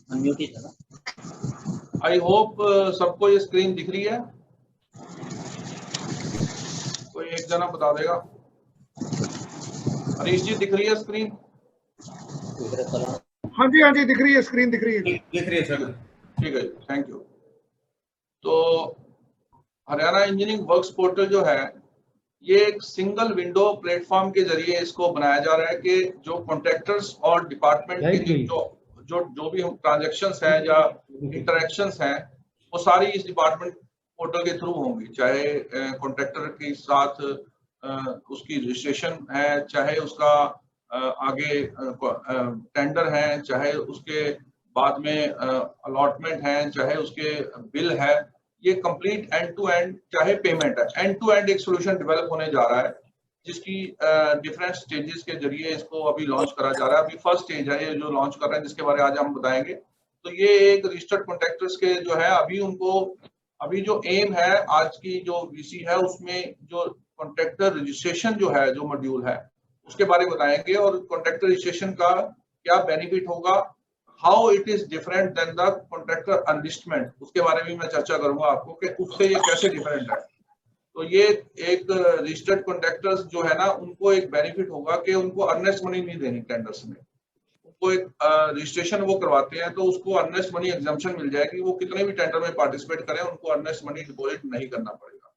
Unmute ही था। I hope सबको ये स्क्रीन दिख रही है। कोई एक जना बता देगा। हरीश जी दिख रही है स्क्रीन? हाँ जी दिख रही है, स्क्रीन दिख रही है। दिख रही है सर। ठीक है, थैंक यू। तो हरियाणा इंजीनियरिंग वर्क्स पोर्टल जो है ये एक सिंगल विंडो प्लेटफॉर्म के जरिए इसको बनाया जा रहा है कि जो कॉन्ट्रैक्टर्स और डिपार्टमेंट के जो भी ट्रांजैक्शंस हैं या इंटरेक्शंस हैं वो सारी इस डिपार्टमेंट पोर्टल के थ्रू होंगी। चाहे कॉन्ट्रैक्टर के साथ उसकी रजिस्ट्रेशन है, चाहे उसका आगे टेंडर है, चाहे उसके बाद में अलॉटमेंट है, चाहे उसके बिल है, ये कंप्लीट एंड टू एंड, चाहे पेमेंट है, एंड टू एंड एक सोल्यूशन डेवलप होने जा रहा है जिसकी डिफरेंट स्टेजेस के जरिए इसको अभी लॉन्च करा जा रहा है। अभी फर्स्ट स्टेज है ये जो लॉन्च कर रहे हैं, जिसके बारे में आज हम बताएंगे। तो ये एक रजिस्टर्ड कॉन्ट्रैक्टर्स के जो है अभी जो एम है आज की जो वीसी है उसमें जो कॉन्ट्रैक्टर रजिस्ट्रेशन जो है, जो मॉड्यूल है उसके बारे में बताएंगे और कॉन्ट्रैक्टर रजिस्ट्रेशन का क्या बेनिफिट होगा, how it is different than the contractor enlistment, उसके बारे में मैं चर्चा करूंगा आपको कि उससे ये कैसे डिफरेंट है। तो ये एक रजिस्टर्ड कॉन्ट्रैक्टर्स जो है ना उनको एक बेनिफिट होगा कि उनको अर्नेस्ट मनी नहीं देनी टेंडर्स में। उनको एक रजिस्ट्रेशन वो करवाते हैं तो उसको अर्नेस्ट मनी एग्जम्पशन मिल जाएगी। वो कितने भी टेंडर में पार्टिसिपेट करें उनको अर्नेस्ट मनी डिपॉजिट नहीं करना पड़ेगा।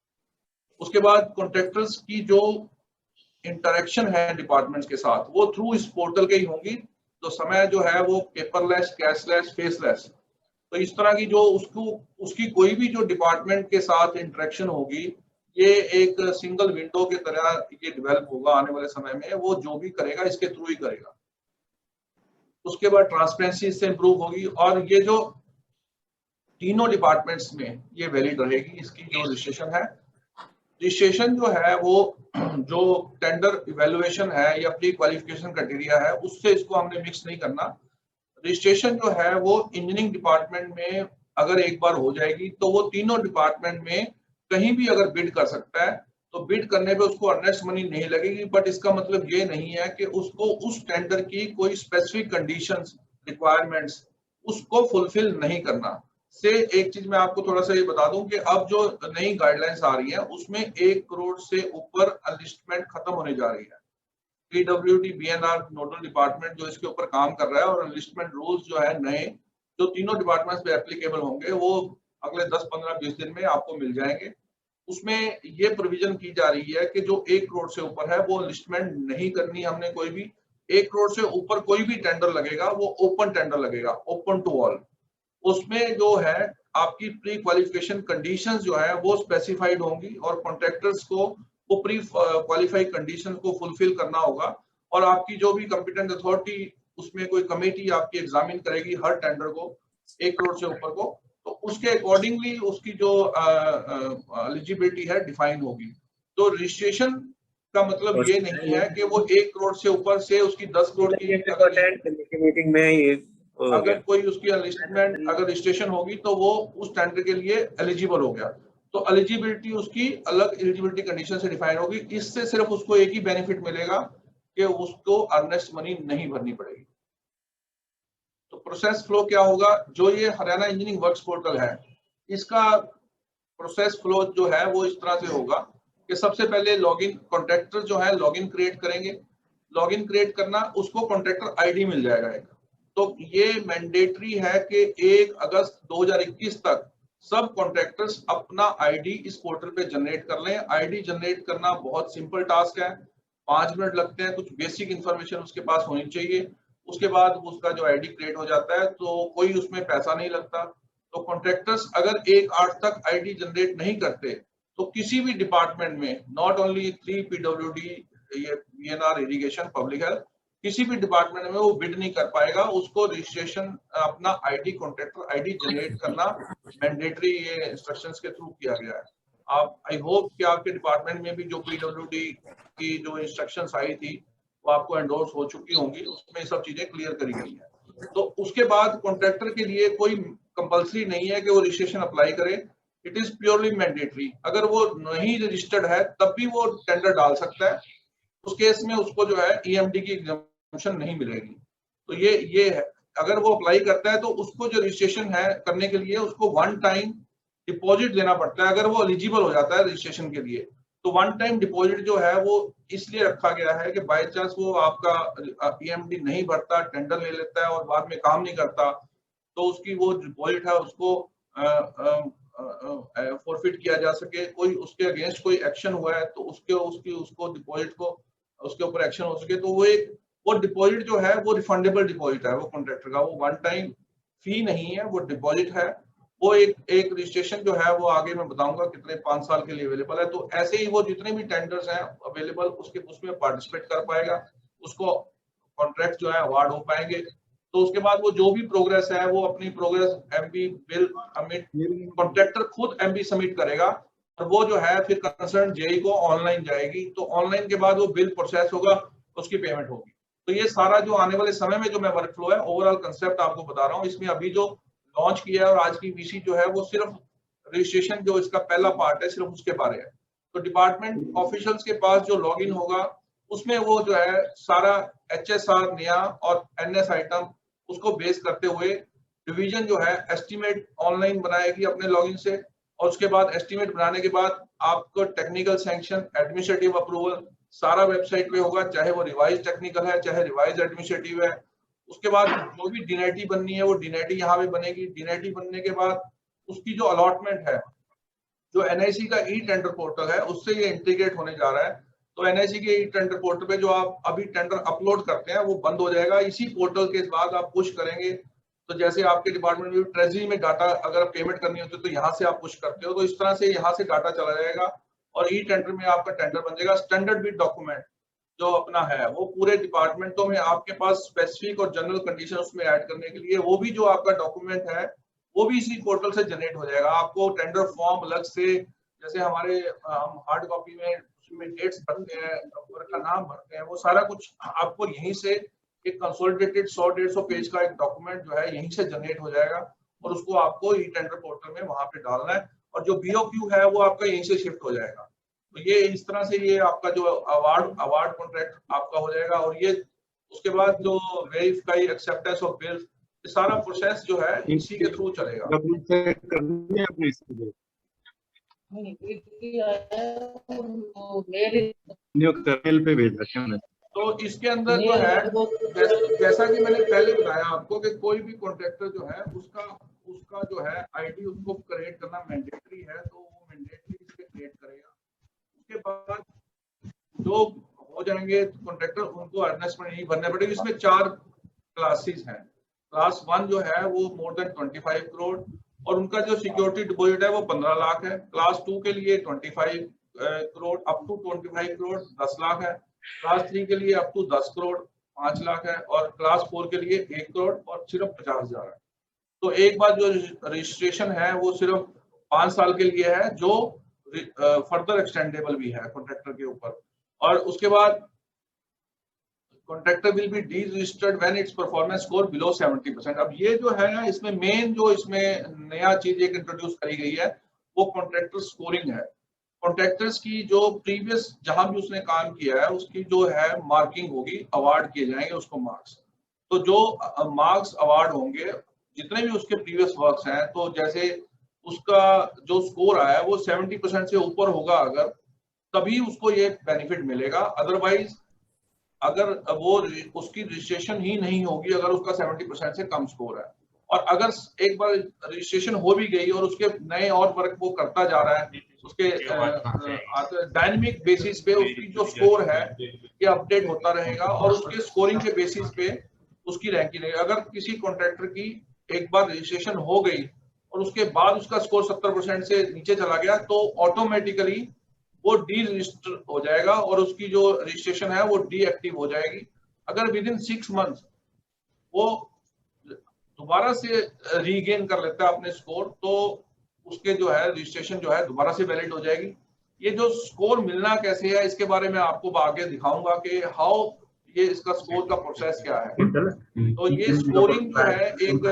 उसके बाद कॉन्ट्रैक्टर्स की जो इंटरेक्शन है डिपार्टमेंट्स के साथ वो थ्रू इस पोर्टल के ही होंगी। तो समय जो है वो पेपरलेस, कैशलेस, फेसलेस। तो इस तरह की जो उसकी कोई भी जो डिपार्टमेंट के साथ इंटरेक्शन होगी ये एक सिंगल विंडो की तरह ये डेवलप होगा आने वाले समय में। वो जो भी करेगा इसके थ्रू ही करेगा। उसके बाद ट्रांसपेरेंसी इससे इंप्रूव होगी और ये जो तीनों डिपार्टमेंट्स में ये वैलिड रहेगी। इसकी जो रजिस्ट्रेशन है, रजिस्ट्रेशन जो है वो जो टेंडर इवैल्यूएशन है या प्री क्वालिफिकेशन क्राइटेरिया है उससे इसको हमने मिक्स नहीं करना। रजिस्ट्रेशन जो है वो इंजीनियरिंग डिपार्टमेंट में अगर एक बार हो जाएगी तो वो तीनों डिपार्टमेंट में कहीं भी अगर बिड कर सकता है। तो बिड करने पे उसको अर्नेस्ट मनी नहीं लगेगी, बट इसका मतलब ये नहीं है कि उसको उस टेंडर की कोई स्पेसिफिक कंडीशंस, रिक्वायरमेंट्स उसको फुलफिल नहीं करना। से एक चीज मैं आपको थोड़ा सा ये बता दूं कि अब जो नई गाइडलाइंस आ रही है उसमें 1 करोड़ से ऊपर अनलिस्टमेंट खत्म होने जा रही है। पीडब्ल्यूडी बीएनआर नोडल डिपार्टमेंट जो इसके ऊपर काम कर रहा है और अनलिस्टमेंट रूल्स जो है नए जो तीनों डिपार्टमेंट्स पे एप्लीकेबल होंगे वो अगले 10, 15, 20 दिन में आपको मिल जाएंगे। उसमें ये प्रोविजन की जा रही है कि जो 1 करोड़ से ऊपर है वो अनलिस्टमेंट नहीं करनी हमने कोई भी। 1 करोड़ से ऊपर कोई भी टेंडर लगेगा वो ओपन टेंडर लगेगा, ओपन टू ऑल। उसमें जो है आपकी प्री क्वालिफिकेशन कंडीशंस जो है वो स्पेसिफाइड होंगी और कॉन्ट्रैक्टर्स को वो प्री क्वालिफाइड कंडीशन को फुलफिल करना होगा। और आपकी जो भी कॉम्पिटेंट अथॉरिटी उसमें कोई कमेटी आपकी एग्जामिन करेगी हर टेंडर को 1 करोड़ से ऊपर को, तो उसके अकॉर्डिंगली उसकी जो एलिजिबिलिटी है डिफाइन होगी। तो रजिस्ट्रेशन का मतलब ये नहीं है कि वो 1 करोड़ से ऊपर से उसकी 10 करोड़ की मीटिंग में ये अगर कोई उसकी अनलिस्टमेंट अगर रजिस्ट्रेशन होगी तो वो उस टेंडर के लिए एलिजिबल हो गया। तो एलिजिबिलिटी उसकी अलग एलिजिबिलिटी कंडीशन से डिफाइन होगी। इससे सिर्फ उसको एक ही बेनिफिट मिलेगा कि उसको अर्नेस्ट मनी नहीं भरनी पड़ेगी। तो प्रोसेस फ्लो क्या होगा, जो ये हरियाणा इंजीनियरिंग वर्क्स पोर्टल है इसका प्रोसेस फ्लो जो है वो इस तरह से होगा कि सबसे पहले लॉगिन कॉन्ट्रैक्टर जो है लॉगिन क्रिएट करेंगे। लॉगिन क्रिएट करना, उसको कॉन्ट्रैक्टर आईडी मिल जाएगा एक। तो ये मैंडेटरी है कि 1 अगस्त 2021 तक सब कॉन्ट्रैक्टर्स अपना आईडी इस पोर्टल पे जनरेट कर लें। आईडी जनरेट करना बहुत सिंपल टास्क है, 5 मिनट लगते हैं। कुछ बेसिक इंफॉर्मेशन उसके पास होनी चाहिए। उसके बाद उसका जो आईडी क्रिएट हो जाता है तो कोई उसमें पैसा नहीं लगता। तो कॉन्ट्रैक्टर्स अगर 1/8 तक आईडी जनरेट नहीं करते तो किसी भी डिपार्टमेंट में, नॉट ओनली 3 पीडब्ल्यूडी, ये बीएनआर, इरिगेशन, पब्लिक हेल्थ, किसी भी डिपार्टमेंट में वो बिड नहीं कर पाएगा। उसको रजिस्ट्रेशन अपना आईडी, कॉन्ट्रैक्टर आईडी जनरेट करना मैंडेटरी ये इंस्ट्रक्शंस के थ्रू किया गया है। आप आई होप कि आपके डिपार्टमेंट में भी जो पीडब्ल्यूडी की जो इंस्ट्रक्शंस आई थी वो आपको एंडोर्स हो चुकी होंगी, उसमें सब चीजें क्लियर करी गई है। तो उसके बाद कॉन्ट्रैक्टर के लिए कोई कंपल्सरी नहीं है कि वो रजिस्ट्रेशन अप्लाई करे। It is purely mandatory. अगर वो नहीं रजिस्टर्ड है तब भी वो टेंडर डाल सकता है। उस केस में उसको जो है ईएमडी की एग्जम्पशन नहीं मिलेगी। तो ये अगर वो अप्लाई करता है तो उसको जो रजिस्ट्रेशन है करने के लिए उसको वन टाइम डिपॉजिट देना पड़ता है अगर वो एलिजिबल हो जाता है रजिस्ट्रेशन के लिए। तो वन टाइम डिपॉजिट जो है वो इसलिए रखा गया है कि बाय चांस वो आपका पीएमडी नहीं भरता, टेंडर ले लेता है और बाद में काम नहीं करता, तो उसकी वो डिपॉजिट है उसको फॉरफिट किया जा सके, कोई उसके अगेंस्ट कोई एक्शन हुआ है तो उसको डिपॉजिट को उसके ऊपर एक्शन हो सके। तो वो डिपॉजिट जो है वो रिफंडेबल डिपॉजिट है, वो कॉन्ट्रैक्टर का, वो वन टाइम फी नहीं है, वो डिपॉजिट है। वो एक रजिस्ट्रेशन जो है वो आगे मैं बताऊंगा कितने 5 साल के लिए अवेलेबल है। तो ऐसे ही वो जितने भी टेंडर्स हैं अवेलेबल उसमें पार्टिसिपेट कर पाएगा, उसको कॉन्ट्रैक्ट जो है अवार्ड हो पाएंगे। तो उसके बाद वो जो भी प्रोग्रेस है वो अपनी progress MB bill submit, contractor खुद एमबी सबमिट करेगा और वो जो है फिर कंसर्न जेई को ऑनलाइन जाएगी। तो ऑनलाइन के बाद वो बिल प्रोसेस होगा, उसकी पेमेंट होगी। तो ये सारा जो आने वाले समय में जो मैं वर्क फ्लो है ओवरऑल कंसेप्ट आपको बता रहा हूँ। इसमें अभी जो लॉन्च किया है और आज की वीसी जो है वो सिर्फ रजिस्ट्रेशन जो इसका पहला पार्ट है सिर्फ उसके बारे है। तो डिपार्टमेंट ऑफिशियल्स के पास जो लॉगिन होगा उसमें वो जो है सारा एचएसआर नया और एनएस आइटम उसको बेस करते हुए डिवीजन जो है एस्टीमेट ऑनलाइन बनाएगी अपने लॉगिन से, और उसके बाद एस्टीमेट बनाने के बाद आपको टेक्निकल सैंक्शन, एडमिनिस्ट्रेटिव अप्रूवल सारा वेबसाइट पे होगा, चाहे वो रिवाइज टेक्निकल है चाहे रिवाइज एडमिनिस्ट्रेटिव है। उसके बाद जो भी डीनेटी बननी है वो डीनेटी यहाँ पे बनेगी। डीनेटी बनने के बाद उसकी जो अलॉटमेंट है जो एनआईसी का ई टेंडर पोर्टल है उससे ये इंटीग्रेट होने जा रहा है। तो एनआईसी के ई टेंडर पोर्टल पे जो आप अभी टेंडर अपलोड करते हैं वो बंद हो जाएगा। इसी पोर्टल के बाद आप पुश करेंगे, तो जैसे आपके डिपार्टमेंट में ट्रेजरी में डाटा अगर पेमेंट करनी होती है तो यहाँ से आप पुश करते हो, तो इस तरह से यहाँ से डाटा चला जाएगा और ई टेंडर में आपका टेंडर बन जाएगा। स्टैंडर्ड बिड डॉक्यूमेंट जो अपना है वो पूरे डिपार्टमेंटों में आपके पास स्पेसिफिक और जनरल कंडीशन उसमें ऐड करने के लिए वो भी जो आपका डॉक्यूमेंट है वो भी इसी पोर्टल से जनरेट हो जाएगा। आपको टेंडर फॉर्म अलग से, जैसे हमारे हम हार्ड कॉपी में उसमें डेट्स भरते हैं, वर्क का नाम भरते हैं, वो सारा कुछ आपको यहीं से एक कंसोलिडेटेड 100-150 पेज का एक डॉक्यूमेंट जो है यहीं से जनरेट हो जाएगा और उसको आपको ई टेंडर पोर्टल में वहां पे डालना है और जो बीओक्यू है वो आपका यहीं से शिफ्ट हो जाएगा। तो ये इस तरह से ये आपका जो अवार्ड कॉन्ट्रैक्ट आपका हो जाएगा। और ये उसके बाद जो वेरीफाई एक्सेप्टेंस ऑफ बिल्स, ये सारा प्रोसेस जो है इसी के थ्रू चलेगा। पे भेजा क्या? तो इसके अंदर जो है जैसा कि मैंने पहले बताया आपको कि कोई भी कॉन्ट्रैक्टर जो है उसका जो है आईडी उसको क्रिएट करना मैंडेटरी है, तो वो मैंडेटरी इसके क्रिएट करेगा। उसके बाद जो हो जाएंगे कॉन्ट्रैक्टर उनको अर्नेस्ट में नहीं भरने पड़ेगी। इसमें 4 क्लासेस हैं। क्लास 1 जो है वो मोर देन 25 करोड़ और उनका जो सिक्योरिटी डिपॉजिट है वो 15 लाख है। क्लास 2 के लिए 25 करोड़ अप टू 25 करोड़ 10 लाख है। क्लास 3 के लिए अप टू 10 करोड़ 5 लाख है और क्लास 4 के लिए 1 करोड़ और सिर्फ 50,000 है। तो एक बार जो रजिस्ट्रेशन है वो सिर्फ 5 साल के लिए है जो फर्दर एक्सटेंडेबल भी है कॉन्ट्रैक्टर के ऊपर। और उसके बाद contractor will be deregistered when its performance score below 70%। अब ये जो है ना इसमें मेन जो इसमें नया चीज एक इंट्रोड्यूस करी गई है वो कॉन्ट्रैक्टर स्कोरिंग है। कॉन्ट्रैक्टर्स की जो प्रीवियस जहां भी उसने काम किया है उसकी जो है मार्किंग होगी, अवार्ड किए जाएंगे उसको मार्क्स। तो जो मार्क्स अवार्ड होंगे जितने भी उसके प्रीवियस वर्क्स हैं, तो जैसे उसका जो स्कोर आया है वो 70% से ऊपर होगा अगर, तभी उसको ये बेनिफिट मिलेगा। अदरवाइज अगर वो उसकी रजिस्ट्रेशन ही नहीं होगी अगर उसका 70% से कम स्कोर है, और अगर एक बार रजिस्ट्रेशन हो भी गई और उसके नए और वर्क वो करता जा रहा है उसके डायनेमिक बेसिस पे उसकी जो स्कोर है ये अपडेट होता रहेगा और उसके स्कोरिंग के बेसिस पे उसकी रैंकिंग रहेगी। अगर किसी कॉन्ट्रैक्टर की एक बार रजिस्ट्रेशन हो गई और उसके बाद उसका स्कोर 70% से नीचे चला गया तो ऑटोमेटिकली वो डी रजिस्टर हो जाएगा और उसकी जो रजिस्ट्रेशन है वो डीएक्टिव हो जाएगी। अगर विद इन 6 मंथ वो दोबारा से रीगेन कर लेता है अपने स्कोर तो उसके जो है रजिस्ट्रेशन जो है दोबारा से वैलिड हो जाएगी। ये जो स्कोर मिलना कैसे है इसके बारे में आपको आगे दिखाऊंगा कि हाउ ये इसका स्कोर का प्रोसेस क्या है। तो ये स्कोरिंग जो है एक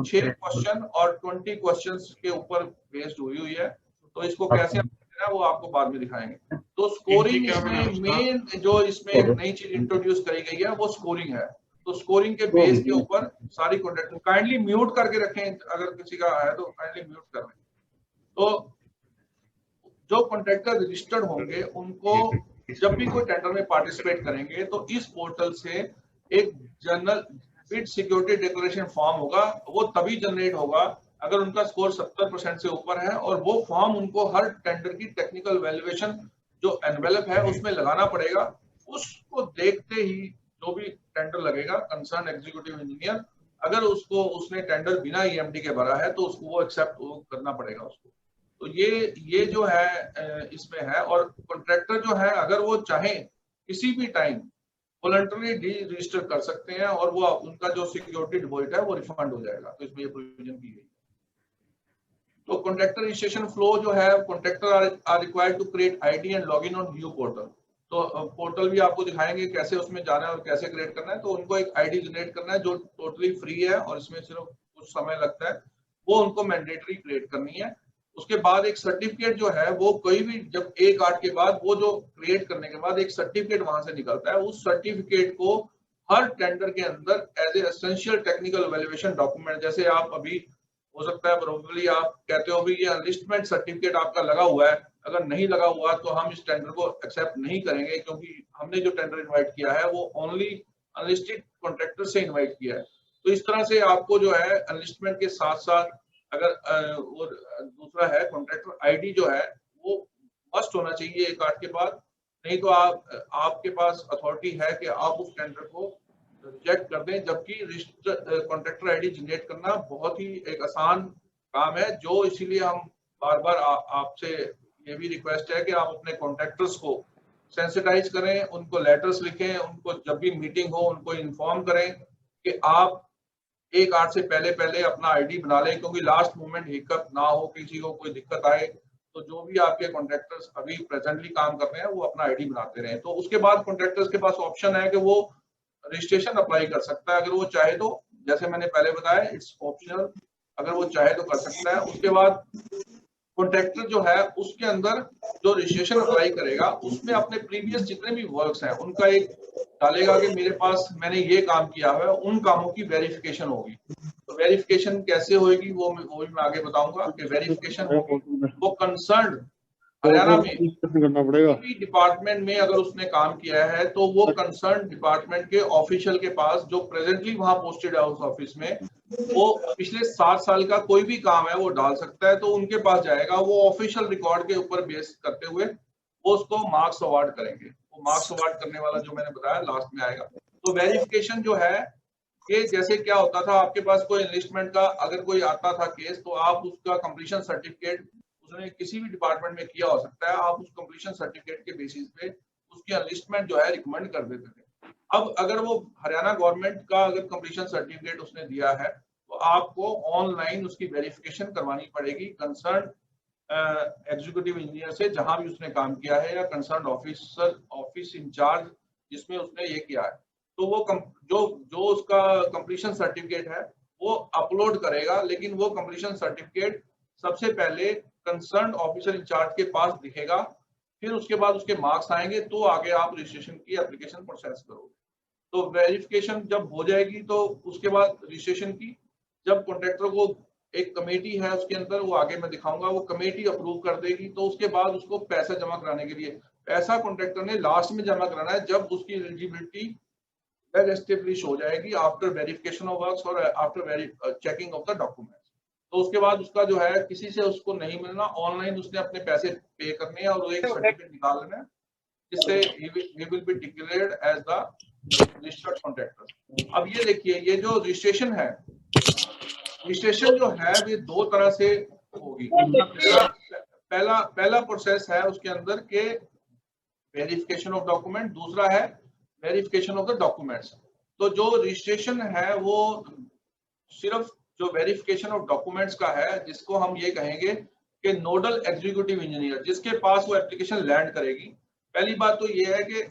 6 क्वेश्चन और 20 क्वेश्चंस के ऊपर बेस्ड हुई है, तो इसको कैसे है वो आपको बाद में दिखाएंगे। तो स्कोरिंग इसमें मेन जो इसमें नई चीज इंट्रोड्यूस करी गई है वो स्कोरिंग है। तो स्कोरिंग के बेस के ऊपर सारी कॉन्ट्रैक्टर काइंडली म्यूट करके रखें, अगर किसी का है तो काइंडली म्यूट कर लें। तो जो कॉन्ट्रैक्टर रजिस्टर्ड होंगे उनको जब भी कोई टेंडर में पार्टिसिपेट करेंगे तो इस पोर्टल से एक general bid security declaration form होगा, वो तभी जनरेट होगा अगर उनका स्कोर 70% से ऊपर है, और वो फॉर्म उनको हर टेंडर की टेक्निकल वैल्यूएशन जो एनवेलप है उसमें लगाना पड़ेगा। उसको देखते ही जो भी टेंडर लगेगा, कंसर्न एग्जीक्यूटिव इंजीनियर अगर उसने टेंडर बिना ईएमडी के भरा है तो उसको वो एक्सेप्ट करना पड़ेगा उसको। तो ये जो है इसमें है। और कॉन्ट्रैक्टर जो है अगर वो चाहे किसी भी टाइम वॉलंटरी डी रजिस्टर कर सकते हैं और वो उनका जो सिक्योरिटी डिपॉजिट है वो रिफंड हो जाएगा। तो इसमें ये प्रोविजन की गई है। तो कॉन्ट्रैक्टर रजिस्ट्रेशन फ्लो जो है, contractor are required to create ID and login on new portal. तो पोर्टल भी आपको दिखाएंगे कैसे उसमें जाना है और कैसे क्रिएट करना है। तो उनको एक आईडी जनरेट करना है जो टोटली फ्री है और इसमें सिर्फ कुछ समय लगता है, वो उनको मैंडेटरी क्रिएट करनी है। उसके बाद एक सर्टिफिकेट जो है वो कोई भी जब 1/8 के बाद वो जो क्रिएट करने के बाद एक सर्टिफिकेट वहां से निकलता है, उस सर्टिफिकेट को हर टेंडर के अंदर as a essential technical valuation document, जैसे आप अभी हो सकता है प्रोबेबली आप कहते हो भी ये अनलिस्टमेंट सर्टिफिकेट आपका लगा हुआ है, अगर नहीं लगा हुआ तो हम इस टेंडर को एक्सेप्ट नहीं करेंगे, क्योंकि हमने जो टेंडर इन्वाइट किया है वो ओनली अनलिस्टेड कॉन्ट्रैक्टर से इन्वाइट किया है। तो इस तरह से आपको जो है अनलिस्टमेंट के साथ साथ अगर वो दूसरा है कॉन्ट्रैक्टर आईडी जो है वो मस्ट होना चाहिए 1/8 के बाद, नहीं तो आपके पास अथॉरिटी है कि आप उस टेंडर को रिजेक्ट कर दें। जबकि कॉन्ट्रैक्टर आईडी जनरेट करना बहुत ही एक आसान काम है, जो इसीलिए हम बार बार आपसे ये भी रिक्वेस्ट है कि आप अपने कॉन्ट्रैक्टर्स को सेंसिटाइज करें, उनको लेटर्स लिखें, उनको जब भी मीटिंग हो उनको इन्फॉर्म करें कि आप 1/8 से पहले अपना आईडी बना लें, क्योंकि लास्ट मोमेंट हिकअप ना हो, किसी को कोई दिक्कत आए। तो जो भी आपके कॉन्ट्रैक्टर्स अभी प्रेजेंटली काम कर रहे हैं वो अपना आईडी बनाते रहें। तो उसके बाद कॉन्ट्रैक्टर्स के पास ऑप्शन है कि वो रजिस्ट्रेशन अप्लाई कर सकता है अगर वो चाहे तो, जैसे मैंने पहले बताया इट्स ऑप्शनल, अगर वो चाहे तो कर सकता है। उसके बाद कॉन्ट्रैक्टर जो है उसके अंदर जो रजिस्ट्रेशन अप्लाई करेगा उसमें अपने प्रीवियस जितने भी वर्क्स हैं उनका एक डालेगा कि मेरे पास मैंने ये काम किया हुआ है, उन कामों की वेरिफिकेशन होगी। तो वेरिफिकेशन कैसे होगी वो भी मैं आगे बताऊंगा कि वेरिफिकेशन होगी वो कंसर्न हरियाणा में करना पड़ेगा। भी डिपार्टमेंट में अगर उसने काम किया है तो वो कंसर्न डिपार्टमेंट के ऑफिशियल के पास जो प्रेजेंटली वहां पोस्टेड है उस ऑफिस में, वो पिछले 7 साल का कोई भी काम है वो डाल सकता है। तो उनके पास जाएगा, वो ऑफिशियल रिकॉर्ड के ऊपर बेस करते हुए वो उसको मार्क्स अवार्ड करेंगे। वो मार्क्स अवार्ड करने वाला जो मैंने बताया लास्ट में आएगा। तो वेरिफिकेशन जो है कि जैसे क्या होता था आपके पास कोई एनलिस्टमेंट का अगर कोई आता था केस, तो आप उसका कंप्लीशन सर्टिफिकेट उसने किसी भी डिपार्टमेंट में किया हो सकता है, आप उस कंप्लीशन सर्टिफिकेट के बेसिस पे उसकी एनलिस्टमेंट जो है रिकमेंड कर देते थे। अब अगर वो हरियाणा गवर्नमेंट का अगर कंप्लीशन सर्टिफिकेट उसने दिया है तो आपको ऑनलाइन उसकी वेरिफिकेशन करवानी पड़ेगी कंसर्न एग्जीक्यूटिव इंजीनियर से, जहां भी उसने काम किया है, या कंसर्न ऑफिस इंचार्ज जिसमें उसने ये किया है। तो वो जो उसका कंप्लीशन सर्टिफिकेट है वो अपलोड करेगा, लेकिन वो कंप्लीशन सर्टिफिकेट सबसे पहले कंसर्न ऑफिसर इंचार्ज के पास दिखेगा, फिर उसके बाद उसके मार्क्स आएंगे, तो आगे आप रजिस्ट्रेशन की एप्लीकेशन प्रोसेस करोगे। तो वेरिफिकेशन जब हो जाएगी तो उसके बाद रजिस्ट्रेशन की, जब कॉन्ट्रैक्टर को एक कमेटी है उसके अंदर, वो आगे मैं दिखाऊंगा, वो कमेटी अप्रूव कर देगी, तो उसके बाद उसको पैसा जमा कराने के लिए पैसा कॉन्ट्रैक्टर ने लास्ट में जमा कराना है, जब उसकी एलिजिबिलिटी वेल एस्टेब्लिश हो जाएगी आफ्टर वेरिफिकेशन ऑफ वर्क्स और after checking of the documents. तो उसके बाद उसका जो है किसी से उसको नहीं मिलना, ऑनलाइन उसने अपने पैसे पे करने हैं और एक सर्टिफिकेट निकाल लेना है जिससे he will be declared as the registered contractor। अब ये देखिए, ये जो रजिस्ट्रेशन है, रजिस्ट्रेशन जो है ये 2 तरह से होगी। पहला प्रोसेस है उसके अंदर के वेरिफिकेशन ऑफ डॉक्यूमेंट, दूसरा है वेरिफिकेशन ऑफ द डॉक्यूमेंट्स। तो जो रजिस्ट्रेशन है वो सिर्फ जो वेरिफिकेशन ऑफ डॉक्यूमेंट्स का है, जिसको हम ये कहेंगे कि नोडल एग्जीक्यूटिव इंजीनियर जिसके पास वो एप्लीकेशन लैंड करेगी। पहली बात तो ये है कि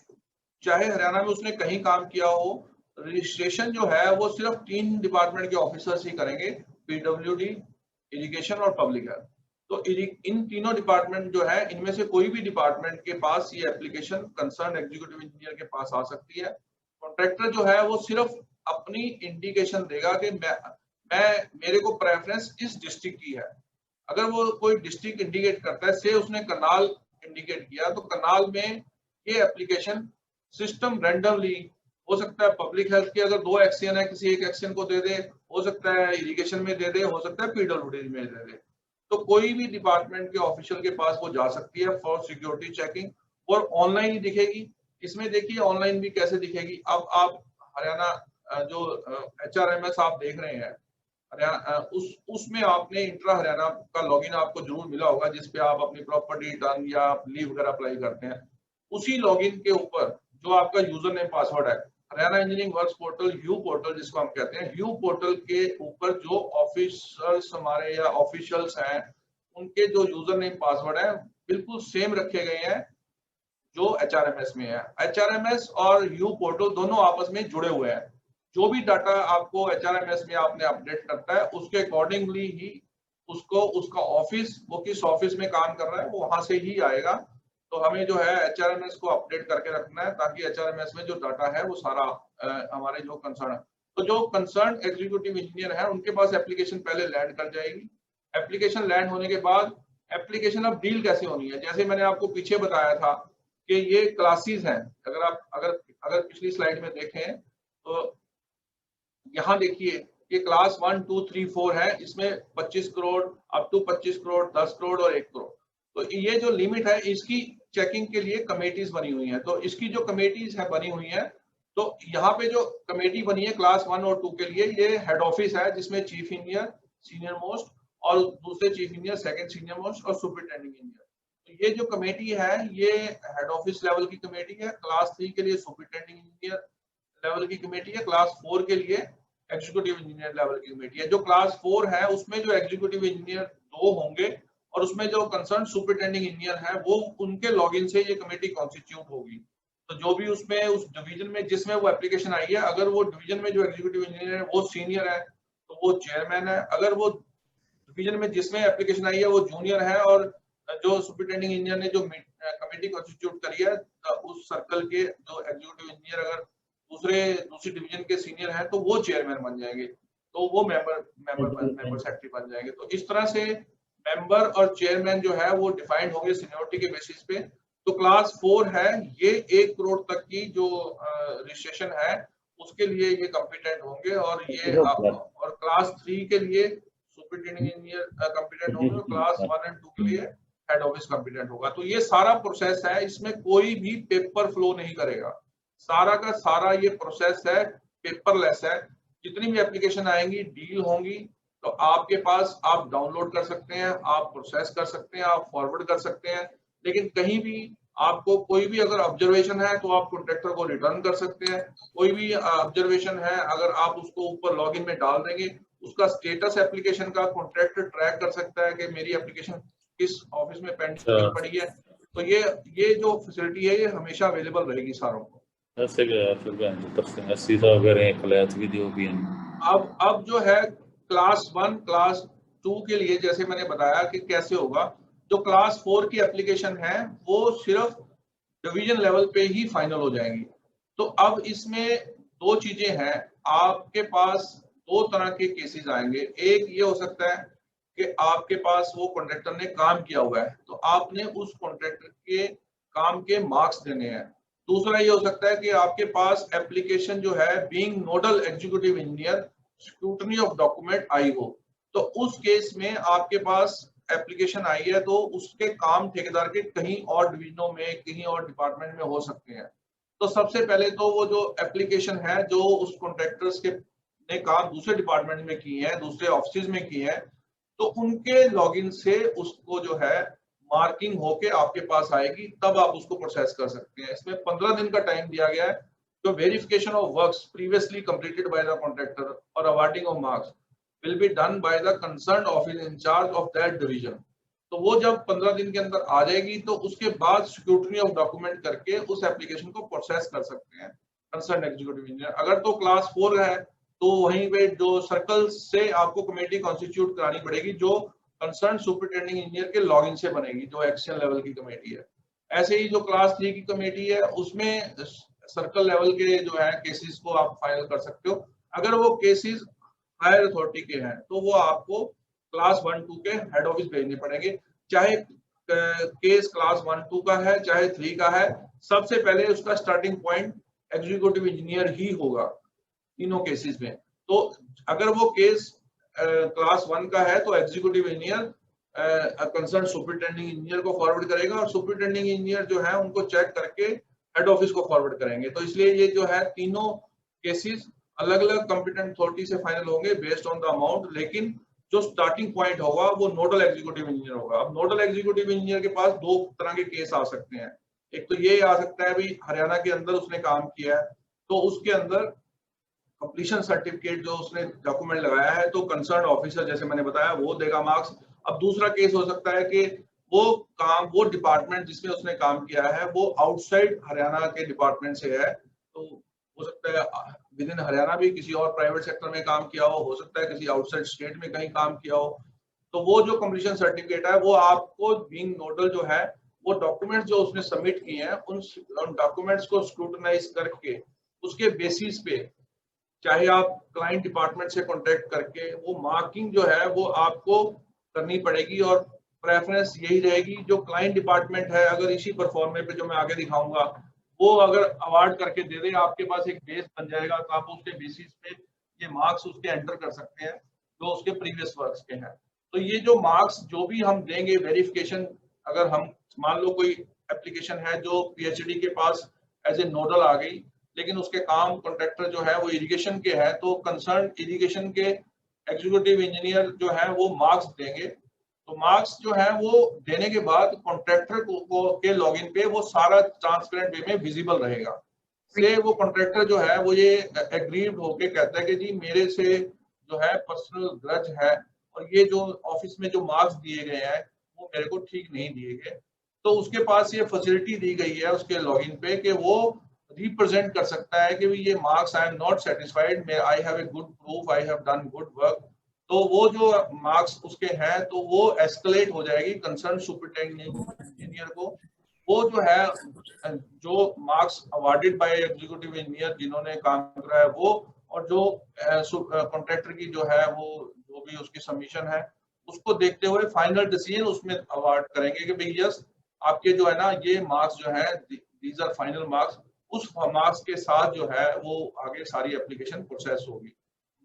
चाहे हरियाणा में उसने कहीं काम किया हो, रजिस्ट्रेशन जो है वो सिर्फ 3 डिपार्टमेंट के ऑफिसर्स ही करेंगे, पीडब्ल्यूडी, इरिगेशन और पब्लिक हेल्थ। तो इन तीनों डिपार्टमेंट जो है, इनमें से कोई भी डिपार्टमेंट के पास ये एप्लीकेशन कंसर्न एग्जीक्यूटिव इंजीनियर के पास आ सकती है। कॉन्ट्रैक्टर जो है वो सिर्फ अपनी इंडिकेशन देगा कि मैं मेरे को प्रेफरेंस इस डिस्ट्रिक्ट की है। अगर वो कोई डिस्ट्रिक्ट इंडिकेट करता है, से उसने करनाल इंडिकेट किया, तो करनाल में ये एप्लीकेशन सिस्टम रैंडमली, हो सकता है पब्लिक हेल्थ के अगर 2 एक्शन है, किसी एक एक्शन को दे दे, हो सकता है इरिगेशन में दे दे, हो सकता है पीडब्ल्यूडी में दे दे। तो कोई भी डिपार्टमेंट के ऑफिशियल के पास वो जा सकती है फॉर सिक्योरिटी चेकिंग, और ऑनलाइन ही दिखेगी। इसमें देखिए ऑनलाइन भी कैसे दिखेगी। अब आप हरियाणा जो HRMS आप देख रहे हैं, हरियाणा उसमें आपने इंट्रा हरियाणा का लॉगिन आपको जरूर मिला होगा, जिसपे आप अपनी प्रॉपर्टी रिटर्न या लीव वगैरह अप्लाई करते हैं। उसी लॉगिन के ऊपर जो आपका यूजर नेम पासवर्ड है, Haryana engineering works portal, you portal जिसको हम कहते हैं, यू पोर्टल के ऊपर जो ऑफिसर्स हमारे या ऑफिशियल्स हैं, उनके जो यूजर नेम पासवर्ड है बिल्कुल सेम रखे गए हैं जो HRMS में है। HRMS और यू पोर्टल दोनों आपस में जुड़े हुए हैं। जो भी डाटा आपको HRMS में आपने अपडेट करता है, उसके अकॉर्डिंगली ही उसको उसका ऑफिस, वो किस ऑफिस में काम कर रहा है, वो वहां से ही आएगा। तो हमें जो है HRMS को अपडेट करके रखना है, ताकि HRMS में जो डाटा है वो सारा हमारे जो कंसर्न है, तो जो कंसर्न एग्जीक्यूटिव इंजीनियर है उनके पास एप्लीकेशन पहले लैंड कर जाएगी। एप्लीकेशन लैंड होने के बाद एप्लीकेशन अब डील कैसे होनी है, जैसे मैंने आपको पीछे बताया था कि ये क्लासेस हैं। अगर पिछली स्लाइड में देखें तो यहाँ देखिए कि क्लास 1, 2, 3, 4 है, इसमें 25 करोड़ अप टू 25 करोड़, 10 करोड़ और 1 करोड़। तो ये जो लिमिट है, इसकी चेकिंग के लिए कमेटीज बनी हुई हैं। तो इसकी जो कमेटीज है बनी हुई हैं, तो यहाँ पे जो कमेटी बनी है क्लास 1 और 2 के लिए, ये हेड ऑफिस है जिसमें चीफ इंजीनियर सीनियर मोस्ट और दूसरे chief engineer second senior most और सुपरिटेंडिंग इंजीनियर। तो ये जो कमेटी है ये हेड ऑफिस लेवल की कमेटी है। क्लास 3 के लिए सुपरिटेंडिंग इंजीनियर लेवल की कमेटी है। क्लास 4 के लिए एग्जीक्यूटिव इंजीनियर लेवल की कमेटी है। जो क्लास 4 है उसमें जो एग्जीक्यूटिव इंजीनियर 2 होंगे और उसमें जो कंसर्न सुपरिटेंडिंग इंजीनियर है वो उनके लॉगिन से ये कमेटी कॉन्स्टिट्यूट होगी। तो जो भी उसमें उस डिवीजन में जिसमें वो एप्लीकेशन आई है, अगर वो डिवीजन में जो एग्जीक्यूटिव इंजीनियर है वो सीनियर है तो वो चेयरमैन है। अगर वो डिवीजन में जिसमें एप्लीकेशन आई है वो जूनियर है और जो सुपरिटेंडिंग इंजीनियर ने जो कमेटी कॉन्स्टिट्यूट करी है उस सर्कल के जो एग्जीक्यूटिव इंजीनियर अगर दूसरी डिवीजन के सीनियर हैं तो वो चेयरमैन बन जाएंगे, तो वो मेंबर सेक्रेटरी बन जाएंगे। तो इस तरह से मेंबर और चेयरमैन जो है वो डिफाइंड होंगे सीनियरिटी के बेसिस पे। तो क्लास 4 है, ये 1 करोड़ तक की जो रजिस्ट्रेशन है उसके लिए ये कॉम्पिटेंट होंगे, और ये और क्लास 3 के लिए सुपरिटेंडिंग इंजीनियर कॉम्पिटेंट होंगे, और क्लास 1 और 2 के लिए हेड ऑफिस कॉम्पिटेंट होगा। तो ये सारा प्रोसेस है, इसमें कोई भी पेपर फ्लो नहीं करेगा। सारा का सारा ये प्रोसेस है पेपरलेस है। जितनी भी एप्लीकेशन आएंगी डील होंगी, तो आपके पास आप डाउनलोड कर सकते हैं, आप प्रोसेस कर सकते हैं, आप फॉरवर्ड कर सकते हैं। लेकिन कहीं भी आपको कोई भी अगर ऑब्जर्वेशन है तो आप कॉन्ट्रैक्टर को रिटर्न कर सकते हैं। कोई भी ऑब्जर्वेशन है अगर आप उसको ऊपर लॉगिन में डाल देंगे, उसका स्टेटस एप्लीकेशन का कॉन्ट्रैक्टर ट्रैक कर सकता है कि मेरी एप्लीकेशन किस ऑफिस में पेंडिंग पड़ी है। तो ये जो फैसिलिटी है ये हमेशा अवेलेबल रहेगी सारों को। अब जो है क्लास 1 क्लास 2 के लिए जैसे मैंने बताया कि कैसे होगा, जो क्लास 4 की एप्लीकेशन है वो सिर्फ डिवीजन लेवल पे ही फाइनल हो जाएंगी। तो अब इसमें 2 चीजें हैं, आपके पास 2 तरह के केसेस आएंगे। एक ये हो सकता है कि आपके पास वो कॉन्ट्रैक्टर ने काम किया हुआ है तो आपने उस कॉन्ट्रैक्टर के काम के मार्क्स देने हैं। दूसरा ये हो सकता है कि आपके पास एप्लीकेशन जो है being nodal executive engineer scrutiny of document आई हो, तो उस केस में आपके पास एप्लीकेशन आई है तो उसके काम ठेकेदार के कहीं और डिवीजनों में कहीं और डिपार्टमेंट में हो सकते हैं। तो सबसे पहले तो वो जो एप्लीकेशन है जो उस कॉन्ट्रैक्टर्स के ने काम दूसरे डिपार्टमेंट में की है, दूसरे ऑफिस में की है, तो उनके लॉगिन से उसको जो है मार्किंग होके आपके पास आएगी, तब आप उसको प्रोसेस कर सकते हैं। इसमें 15 दिन का टाइम दिया गया है। तो verification of works previously completed by the contractor और awarding of marks will be done by the concerned office incharge of that division. तो वो जब 15 दिन के अंदर आ जाएगी तो उसके बाद स्क्रूटनी ऑफ डॉक्यूमेंट करके उस एप्लीकेशन को प्रोसेस कर सकते हैं कंसर्न्ड एग्जीक्यूटिव इंजीनियर। अगर तो क्लास 4 है तो वहीं पे जो सर्कल से आपको कमेटी कॉन्स्टिट्यूट करानी पड़ेगी जो कंसर्न सुपरिटेंडिंग इंजीनियर के लॉगिन से बनेगी, जो एक्शन लेवल की कमेटी है। ऐसे ही जो क्लास 3 की कमेटी है उसमें सर्कल लेवल के जो है केसेस को आप फाइल कर सकते हो। अगर वो केसेस हायर अथॉरिटी के हैं तो वो आपको क्लास 1-2 के हेड ऑफिस भेजने पड़ेंगे। चाहे केस क्लास 1-2 का है चाहे 3 का है, सबसे पहले उसका स्टार्टिंग पॉइंट एग्जीक्यूटिव इंजीनियर ही होगा तीनों केसेस में। तो अगर वो केस क्लास 1 का है तो executive engineer concern superintending engineer को फॉरवर्ड करेगा और सुपरिटेंडिंग इंजीनियर जो है उनको चेक करके हेड ऑफिस को फॉरवर्ड करेंगे। तो इसलिए ये जो है तीनों केसेस अलग अलग कॉम्पिटेंट अथॉरिटी से फाइनल होंगे बेस्ड ऑन द अमाउंट, लेकिन जो स्टार्टिंग पॉइंट होगा वो नोडल एग्जीक्यूटिव इंजीनियर होगा। अब नोडल एग्जीक्यूटिव इंजीनियर के पास दो तरह के केस आ सकते हैं। एक तो ये आ सकता है भाई हरियाणा के अंदर उसने काम किया है तो उसके अंदर कंप्लीशन सर्टिफिकेट जो उसने डॉक्यूमेंट लगाया है तो कंसर्न ऑफिसर जैसे मैंने बताया वो देगा मार्क्स। अब दूसरा केस हो सकता है कि वो डिपार्टमेंट जिसमें उसने काम किया है वो आउटसाइड हरियाणा के डिपार्टमेंट से है, तो हो सकता है विद इन हरियाणा भी किसी और प्राइवेट सेक्टर में काम किया हो सकता है किसी आउटसाइड स्टेट में कहीं काम किया हो। तो वो जो कंप्लीशन सर्टिफिकेट है वो आपको बीइंग नोडल जो है वो डॉक्यूमेंट्स जो उसने सबमिट किए हैं उन डॉक्यूमेंट्स को स्क्रूटनाइज करके उसके बेसिस पे चाहे आप क्लाइंट डिपार्टमेंट से कॉन्टेक्ट करके वो मार्किंग जो है वो आपको करनी पड़ेगी और प्रेफरेंस यही रहेगी जो क्लाइंट डिपार्टमेंट है अगर इसी परफॉर्मेंस पे जो मैं आगे दिखाऊंगा वो अगर अवार्ड करके दे दे आपके पास एक बेस बन जाएगा तो आप उसके बेसिस पे ये मार्क्स उसके एंटर कर सकते हैं जो उसके प्रीवियस वर्क्स के हैं। तो ये जो मार्क्स जो भी हम देंगे वेरिफिकेशन, अगर हम मान लो कोई एप्लीकेशन है जो पीएचडी के पास एज ए नोडल आ गई लेकिन उसके काम कॉन्ट्रैक्टर जो है वो इरिगेशन के हैं तो कंसर्न इरिगेशन के एग्जीक्यूटिव इंजीनियर जो है वो मार्क्स देंगे। तो मार्क्स जो है वो देने के बाद कॉन्ट्रैक्टर के लॉगिन पे वो सारा ट्रांसपेरेंट वे में विजिबल रहेगा। से वो कॉन्ट्रैक्टर जो है वो ये एग्रीड होके कहता है कि जी मेरे से जो है पर्सनल ग्रज है और ये जो ऑफिस में जो मार्क्स दिए गए हैं वो मेरे को ठीक नहीं दिए गए। तो उसके पास ये फैसिलिटी दी गई है उसके लॉगिन पे कि वो रिप्रेजेंट कर सकता है कि ये marks I am not satisfied, I have a good proof, I have done good work. तो वो जो मार्क्स उसके हैं तो वो एस्केलेट हो जाएगी कंसर्न सुपरिटेंडेंट इंजीनियर को। वो जो है जो marks awarded by executive engineer जिन्होंने काम करा है वो और जो कॉन्ट्रैक्टर की जो है वो जो भी उसकी सबमिशन है उसको देखते हुए फाइनल डिसीजन उसमें अवार्ड करेंगे कि भाई यस आपके जो है ना ये मार्क्स जो है दीज आर फाइनल मार्क्स। उस मार्क्स के साथ जो है वो आगे सारी एप्लीकेशन प्रोसेस होगी।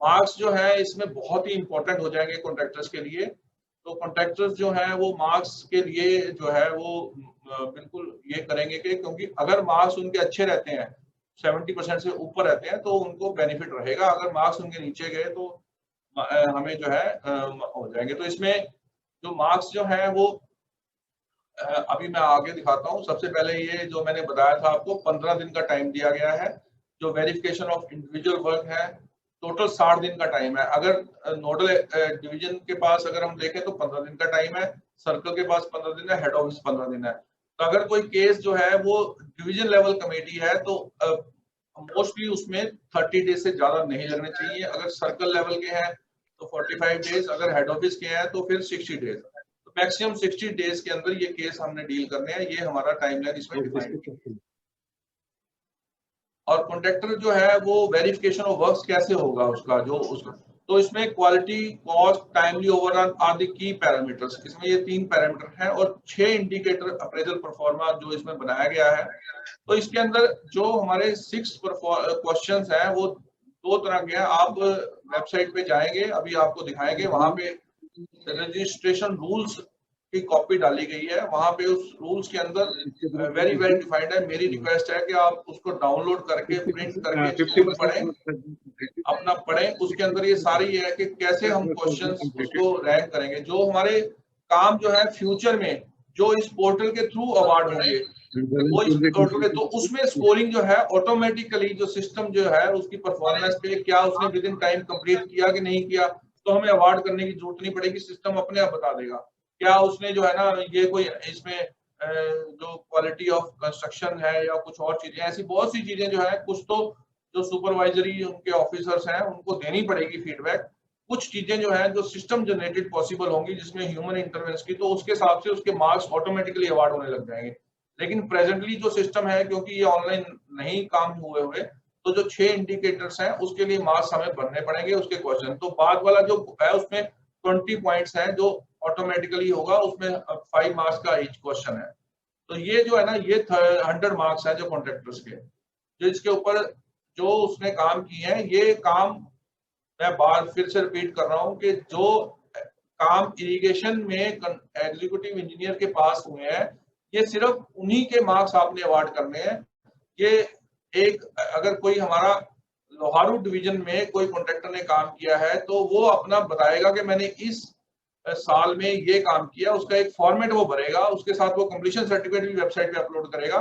मार्क्स जो है इसमें बहुत ही इंपॉर्टेंट हो जाएंगे कॉन्ट्रैक्टर्स के लिए। तो कॉन्ट्रैक्टर्स जो है वो मार्क्स के लिए जो है वो बिल्कुल ये करेंगे कि क्योंकि अगर मार्क्स उनके अच्छे रहते हैं 70% से ऊपर रहते हैं तो उनको बेनिफिट रहेगा, अगर मार्क्स उनके नीचे गए तो हमें जो है हो जाएंगे। तो इसमें जो मार्क्स जो है वो अभी मैं आगे दिखाता हूँ। सबसे पहले ये जो मैंने बताया था आपको 15 दिन का टाइम दिया गया है। जो वेरिफिकेशन ऑफ इंडिविजुअल वर्क है टोटल 60 दिन का टाइम है। अगर नोडल डिवीजन के पास अगर हम देखें तो 15 दिन का टाइम है, सर्कल के पास 15 दिन है, हेड ऑफिस 15 दिन है। तो अगर कोई केस जो है वो डिवीजन लेवल कमेटी है तो मोस्टली उसमें 30 डेज से ज्यादा नहीं लगने चाहिए। अगर सर्कल लेवल के हैं तो 45 डेज, अगर हेड ऑफिस के हैं तो फिर 60 डेज। तो मैक्सिमम 60 डेज के अंदर ये केस हमने डील करने हैं, ये हमारा टाइमलाइन इसमें डिफाइंड है। और कॉन्ट्रैक्टर जो है वो वेरिफिकेशन ऑफ वर्क्स कैसे होगा उसका जो उसका, तो इसमें quality, cost, timely overall are the key parameters. इसमें ये 3 पैरामीटर हैं और 6 इंडिकेटर अप्रेजल परफॉर्मा जो इसमें बनाया गया है। तो इसके अंदर जो हमारे 6 क्वेश्चंस हैं वो 2 तरह के हैं। आप वेबसाइट पे जाएंगे, अभी आपको दिखाएंगे, वहां पे रजिस्ट्रेशन रूल्स की कॉपी डाली गई है। वहां पे उस रूल्स के अंदर वेरी वेल डिफाइंड है। मेरी रिक्वेस्ट है कि आप उसको डाउनलोड करके प्रिंट करके पढ़ें, अपना पढ़ें। उसके अंदर ये सारी है कि कैसे हम क्वेश्चंस उसको रैंक करेंगे। जो हमारे काम जो है फ्यूचर में जो इस पोर्टल के थ्रू अवार्ड होंगे वो इस पोर्टल के, तो उसमें स्कोरिंग जो है ऑटोमेटिकली जो सिस्टम जो है उसकी परफॉर्मेंस पे क्या उसने विद इन टाइम कंप्लीट किया कि नहीं किया, तो हमें अवार्ड करने की जरूरत नहीं पड़ेगी, सिस्टम अपने आप बता देगा। क्या उसने जो है ना ये कोई इसमें जो क्वालिटी ऑफ कंस्ट्रक्शन है या कुछ और चीजें, ऐसी बहुत सी चीजें जो है, कुछ तो जो सुपरवाइजरी उनके ऑफिसर्स हैं उनको देनी पड़ेगी फीडबैक। कुछ चीजें जो है जो सिस्टम जनरेटेड पॉसिबल होंगी जिसमें ह्यूमन इंटरवेंस की, तो उसके हिसाब से उसके मार्क्स ऑटोमेटिकली अवार्ड होने लग जाएंगे। लेकिन प्रेजेंटली जो सिस्टम है, क्योंकि ये ऑनलाइन नहीं काम हुए हुए, तो जो 6 इंडिकेटर्स हैं उसके लिए मार्क्स हमें भरने पड़ेंगे उसके क्वेश्चन। तो बाद वाला जो है उसमें 20 पॉइंट्स हैं जो ऑटोमेटिकली होगा, उसमें 5 मार्क्स का ईच क्वेश्चन है। तो ये जो है ना, ये 100 मार्क्स है जो कॉन्ट्रैक्टर्स के, जो इसके ऊपर जो उसने काम किए हैं। ये काम मैं बार फिर से रिपीट कर रहा हूँ कि जो काम इरिगेशन में एग्जीक्यूटिव इंजीनियर के पास हुए हैं, ये सिर्फ उन्हीं के मार्क्स आपने अवार्ड करने हैं। ये एक अगर कोई हमारा लोहारू डिवीजन में कोई कॉन्ट्रैक्टर ने काम किया है तो वो अपना बताएगा कि मैंने इस साल में ये काम किया, उसका एक फॉर्मेट वो भरेगा, उसके साथ वो कंप्लीशन सर्टिफिकेट भी वेबसाइट पे अपलोड करेगा,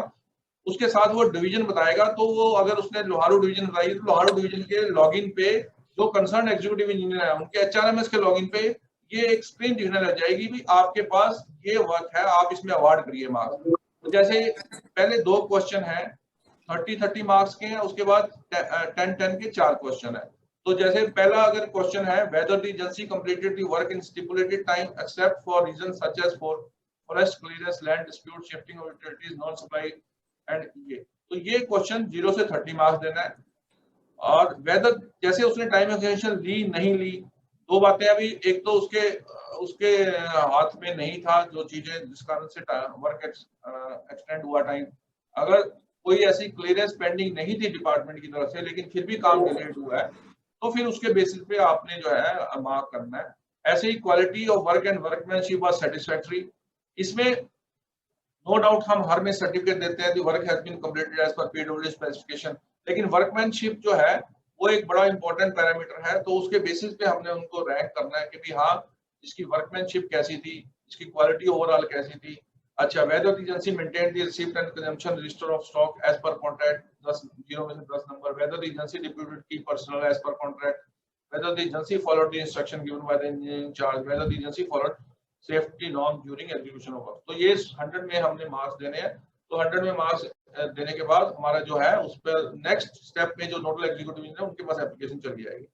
उसके साथ वो डिवीजन बताएगा। तो वो अगर उसने लोहारू डिवीजन बताई तो लोहारू डिवीजन के लॉगिन पे जो कंसर्न एग्जीक्यूटिव इंजीनियर है उनके एचआरएमएस के लॉगिन पे ये एक स्क्रीन दिखने लग जाएगी भी आपके पास ये वर्क है, आप इसमें अवार्ड करिए मार्क्स। तो जैसे पहले 2 क्वेश्चन है 30 मार्क्स के हैं, उसके बाद 10 के 4 क्वेश्चन है। तो जैसे पहला अगर क्वेश्चन है whether the agency completed the work in stipulated time except for reason such as for forest clearance, land dispute, shifting of utilities, non supply and ये क्वेश्चन 0 से 30 मार्क्स देना है। और वेदर जैसे उसने टाइम एक्सटेंशन ली नहीं ली, 2 बातें अभी, एक तो उसके हाथ में नहीं था जो चीजें जिस कारण से वर्क एक्सटेंड हुआ टाइम। अगर कोई ऐसी क्लियरेंस पेंडिंग नहीं थी डिपार्टमेंट की तरफ से लेकिन फिर भी काम डिलेड हुआ है तो फिर उसके बेसिस पे आपने जो है मार्क करना है। ऐसे ही quality of work and workmanship was satisfactory, इसमें नो डाउट हम हर में सर्टिफिकेट देते हैं work has been completed as per PWD specification, लेकिन वर्कमैनशिप जो है वो एक बड़ा इंपॉर्टेंट पैरामीटर है। तो उसके बेसिस पे हमने उनको रैंक करना है कि भी हाँ इसकी वर्कमैनशिप कैसी थी, इसकी क्वालिटी ओवरऑल कैसी थी। अच्छा, whether the agency maintained the receipt and consumption register of stock as per contract, 0 में से 10 number, whether the agency deputed key personnel as per contract, whether the agency followed the instruction given by the engineer in charge, whether the agency followed safety norm during execution of work। तो ये 100 में हमने marks देने हैं। तो 100 में marks देने के बाद हमारा जो है उस पर नेक्स्ट स्टेप में जो नोडल एग्जीक्यूटिव इंजीनियर है उनके पास एप्लीकेशन चल जाएगी।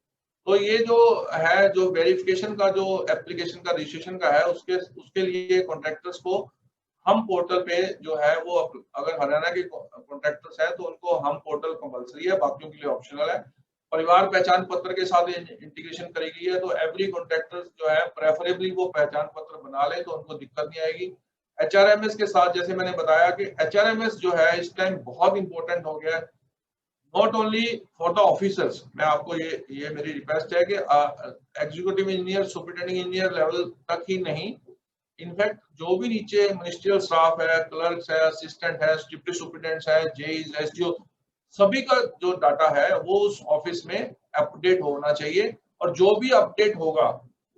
तो ये जो है जो वेरिफिकेशन का जो एप्लीकेशन का रजिस्ट्रेशन का है उसके लिए कॉन्ट्रैक्टर्स को हम पोर्टल पे जो है वो अगर हरियाणा के कॉन्ट्रैक्टर्स है तो उनको हम पोर्टल कंपलसरी है, बाकियों के लिए ऑप्शनल है। परिवार पहचान पत्र के साथ इंटीग्रेशन करी गई है तो एवरी कॉन्ट्रैक्टर्स जो है प्रेफरेबली वो पहचान पत्र बना ले तो उनको दिक्कत नहीं आएगी। एचआरएमएस के साथ जैसे मैंने बताया कि एचआरएमएस जो है इस टाइम बहुत इंपॉर्टेंट हो गया है, not only for the officers. मैं आपको ये मेरी रिक्वेस्ट है कि executive engineer, superintending engineer level तक ही नहीं, इनफैक्ट जो भी नीचे मिनिस्ट्रियल स्टाफ है, क्लर्क्स है, असिस्टेंट है, डिप्टी सुपरिटेंडेंट्स है, जेईज, एसडीओ, सभी का जो डाटा है वो उस ऑफिस में अपडेट होना चाहिए। और जो भी अपडेट होगा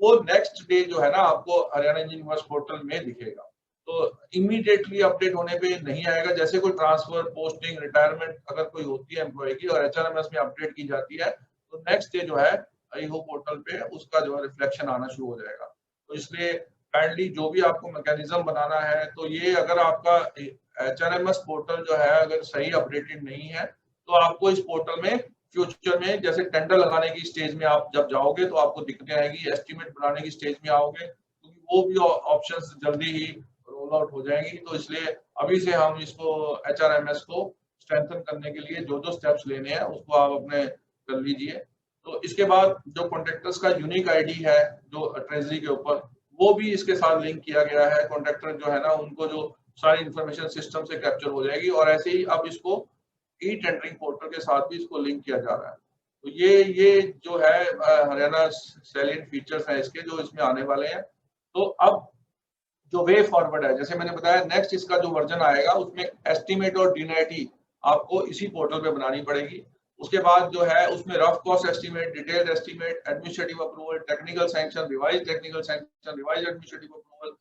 वो नेक्स्ट डे जो है ना आपको हरियाणा इंजीनियरिंग वर्क्स पोर्टल में दिखेगा। तो इमीडिएटली अपडेट होने पे नहीं आएगा। जैसे कोई ट्रांसफर, पोस्टिंग, रिटायरमेंट अगर कोई होती है एम्प्लॉय की और एचआरएमएस में अपडेट की जाती है तो नेक्स्ट डे जो है ईहो पोर्टल पे उसका जो है रिफ्लेक्शन आना शुरू हो जाएगा। तो इसलिए काइंडली जो भी आपको मैकेनिज्म बनाना है तो ये अगर आपका एचआरएमएस पोर्टल जो है अगर सही अपडेटेड नहीं है तो आपको इस पोर्टल में फ्यूचर में जैसे टेंडर लगाने की स्टेज में आप जब जाओगे तो आपको दिक्कतें आएगी, एस्टिमेट बनाने की स्टेज में आओगे क्योंकि वो भी ऑप्शंस जल्दी ही रोल आउट हो जाएंगी। तो इसलिए अभी से हम इसको एचआरएमएस को स्ट्रेंथन करने के लिए जो जो स्टेप्स लेने हैं उसको आप अपने कर लीजिए। तो इसके बाद जो कॉन्ट्रैक्टर्स का यूनिक आईडी है जो ट्रेजरी के ऊपर वो भी इसके साथ लिंक किया गया है। कॉन्ट्रैक्टर जो है ना उनको जो सारी इंफॉर्मेशन सिस्टम से कैप्चर हो जाएगी और ऐसे ही अब इसको ई टेंडरिंग पोर्टल के साथ भी इसको लिंक किया जा रहा है। तो ये जो है हरियाणा सैलिएंट फीचर्स हैं इसके जो इसमें आने वाले हैं। तो अब जो वे फॉरवर्ड है जैसे मैंने बताया नेक्स्ट इसका जो वर्जन आएगा उसमें एस्टिमेट और डीएनआईटी आपको इसी पोर्टल पे बनानी पड़ेगी। उसके बाद जो है उसमें rough cost estimate, detailed estimate, administrative approval, technical sanction, revise technical sanction, revise administrative approval,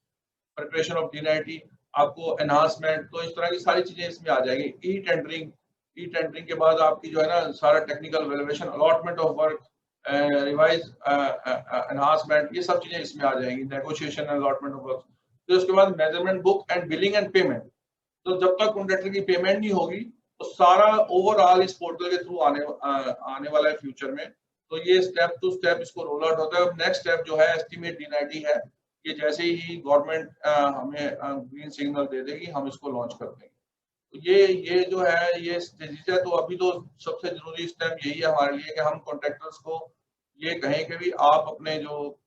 preparation of DNIT, आपको एनहांसमेंट, तो इस तरह की सारी चीजें इसमें आ जाएगी। ई टेंडरिंग के बाद आपकी जो है ना सारा technical valuation, allotment of work, revise, enhancement, ये सब चीजें इसमें आ जाएंगी, नेगोशिएशन, अलॉटमेंट ऑफ वर्क। तो उसके बाद measurement book and billing and payment. तो जब तक कॉन्ट्रैक्टर की पेमेंट नहीं होगी तो सारा ओवरऑल इस पोर्टल के थ्रू आने वाला है फ्यूचर में। तो ये स्टेप टू स्टेप इसको रोल आउट होता है। नेक्स्ट स्टेप जो है एस्टिमेट डीएनआईटी है, ये जैसे ही गवर्नमेंट हमें ग्रीन सिग्नल दे देगी हम इसको लॉन्च कर देंगे। तो ये जो है ये स्टेजेस है। तो अभी तो सबसे जरूरी स्टेप यही है हमारे लिए कि हम कॉन्ट्रैक्टर्स को ये कहें कि भी आप अपने जो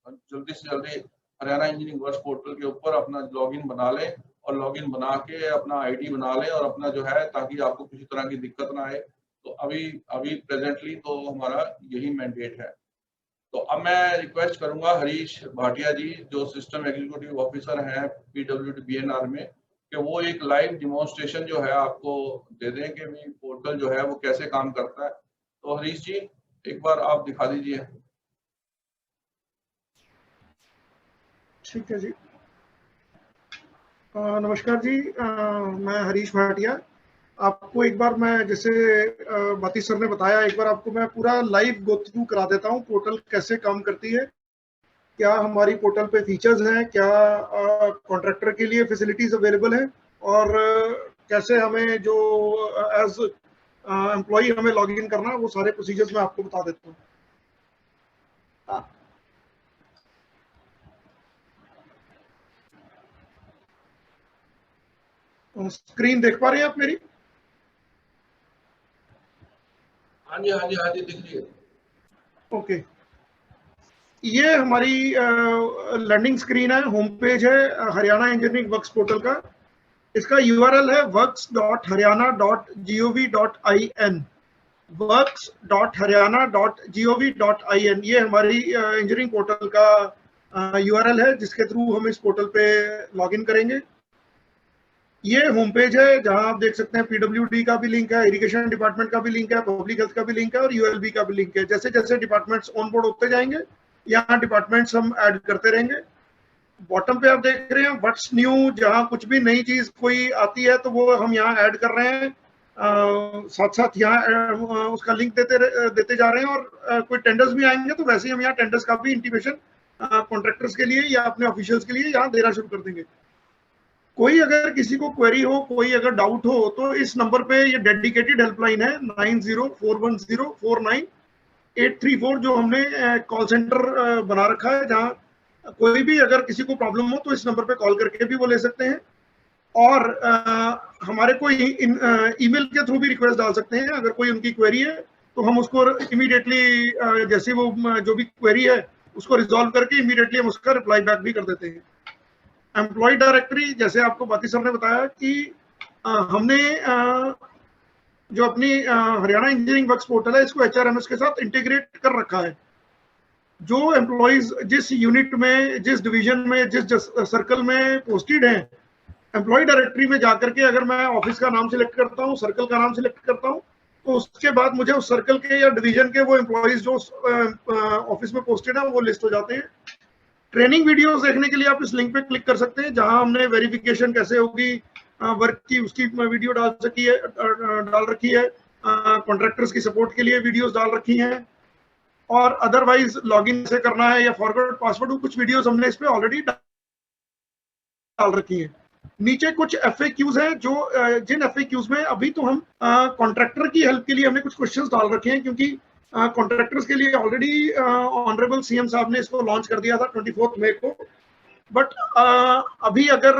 जल्दी से जल्दी हरियाणा इंजीनियरिंग वर्क्स पोर्टल के ऊपर अपना लॉगिन बना लें और लॉगिन बना के अपना आईडी बना लें और अपना जो है, ताकि आपको किसी तरह की दिक्कत ना आए। तो अभी प्रेजेंटली तो हमारा यही मैंडेट है। तो अब मैं रिक्वेस्ट करूंगा हरीश भाटिया जी, जो सिस्टम एग्जीक्यूटिव ऑफिसर हैं पीडब्ल्यूडी बीएनआर में, कि वो एक लाइव डिमॉन्स्ट्रेशन जो है आपको दे दें कि भी पोर्टल जो है वो कैसे काम करता है। तो हरीश जी एक बार आप दिखा दीजिए। ठीक है जी। नमस्कार जी, मैं हरीश भाटिया। आपको एक बार मैं जैसे बाती सर ने बताया, एक बार आपको मैं पूरा लाइव गो थ्रू करा देता हूँ पोर्टल कैसे काम करती है, क्या हमारी पोर्टल पे फीचर्स हैं, क्या कॉन्ट्रैक्टर के लिए फैसिलिटीज अवेलेबल हैं, और कैसे हमें जो एज एम्प्लॉय हमें लॉगिन करना है, वो सारे प्रोसीजर्स मैं आपको बता देता हूँ। स्क्रीन देख पा रहे हैं आप मेरी? हाँ जी हाँ जी हाँ जी, दिख रही है। ओके, ये हमारी लर्निंग स्क्रीन है, होम पेज है हरियाणा इंजीनियरिंग वर्क्स पोर्टल का। इसका यूआरएल है works.haryana.gov.in, works.haryana.gov.in। ये हमारी इंजीनियरिंग पोर्टल का यूआरएल है, जिसके थ्रू हम इस पोर्टल पे लॉगिन करेंगे। ये होम पेज है जहां आप देख सकते हैं पीडब्ल्यूडी का भी लिंक है, इरिगेशन डिपार्टमेंट का भी लिंक है, पब्लिक हेल्थ का भी लिंक है और यूएलबी का भी लिंक है। जैसे जैसे डिपार्टमेंट्स ऑन बोर्ड होते जाएंगे, यहाँ डिपार्टमेंट्स हम ऐड करते रहेंगे। बॉटम पे आप देख रहे हैं व्हाट्स न्यू, जहां कुछ भी नई चीज कोई आती है तो वो हम यहाँ ऐड कर रहे हैं। साथ साथ यहाँ उसका लिंक देते जा रहे हैं, और कोई टेंडर्स भी आएंगे तो वैसे ही हम यहाँ टेंडर्स का भी इंटीमेशन कॉन्ट्रैक्टर्स के लिए या अपने ऑफिशियल्स के लिए यहाँ देना शुरू कर देंगे। कोई अगर किसी को क्वेरी हो, कोई अगर डाउट हो, तो इस नंबर पे ये डेडिकेटेड हेल्पलाइन है 9041049834, जो हमने कॉल सेंटर बना रखा है, जहां कोई भी अगर किसी को प्रॉब्लम हो तो इस नंबर पे कॉल करके भी वो ले सकते हैं। और हमारे कोई ईमेल के थ्रू भी रिक्वेस्ट डाल सकते हैं। अगर कोई उनकी क्वेरी है तो हम उसको इमीडिएटली जैसे वो जो भी क्वेरी है उसको रिजॉल्व करके इमीडिएटली हम उसका रिप्लाई बैक भी कर देते हैं। एम्प्लॉय डायरेक्टरी, जैसे आपको बाती सर ने बताया कि हमने जो अपनी हरियाणा इंजीनियरिंग वर्क्स पोर्टल है, इसको एचआरएमएस के साथ इंटीग्रेट कर रखा है। जो एम्प्लॉयज जिस यूनिट में, जिस डिवीजन में, जिस सर्कल में पोस्टेड हैं, एम्प्लॉय डायरेक्टरी में जाकर के अगर मैं ऑफिस का नाम सिलेक्ट करता हूँ, सर्कल का नाम सिलेक्ट करता हूँ, तो उसके बाद मुझे उस सर्कल के या डिवीजन के वो एम्प्लॉयज जो ऑफिस में पोस्टेड है वो लिस्ट हो जाते हैं। ट्रेनिंग वीडियोस देखने के लिए आप इस लिंक पे क्लिक कर सकते हैं, जहां हमने वेरिफिकेशन कैसे होगी वर्क की उसकी वीडियो डाल रखी है, कॉन्ट्रैक्टर्स की सपोर्ट के लिए वीडियोस डाल रखी हैं, और अदरवाइज लॉगिन से करना है या फॉरवर्ड पासवर्ड, कुछ वीडियोस हमने इस पे ऑलरेडी डाल रखी हैं। नीचे कुछ FAQs हैं, जो जिन FAQs में अभी तो हम कॉन्ट्रैक्टर की हेल्प के लिए हमने कुछ क्वेश्चंस डाल रखे हैं, क्योंकि कॉन्ट्रैक्टर्स के लिए ऑलरेडी ऑनरेबल सीएम साहब ने इसको लॉन्च कर दिया था 24 मई को। बट अभी अगर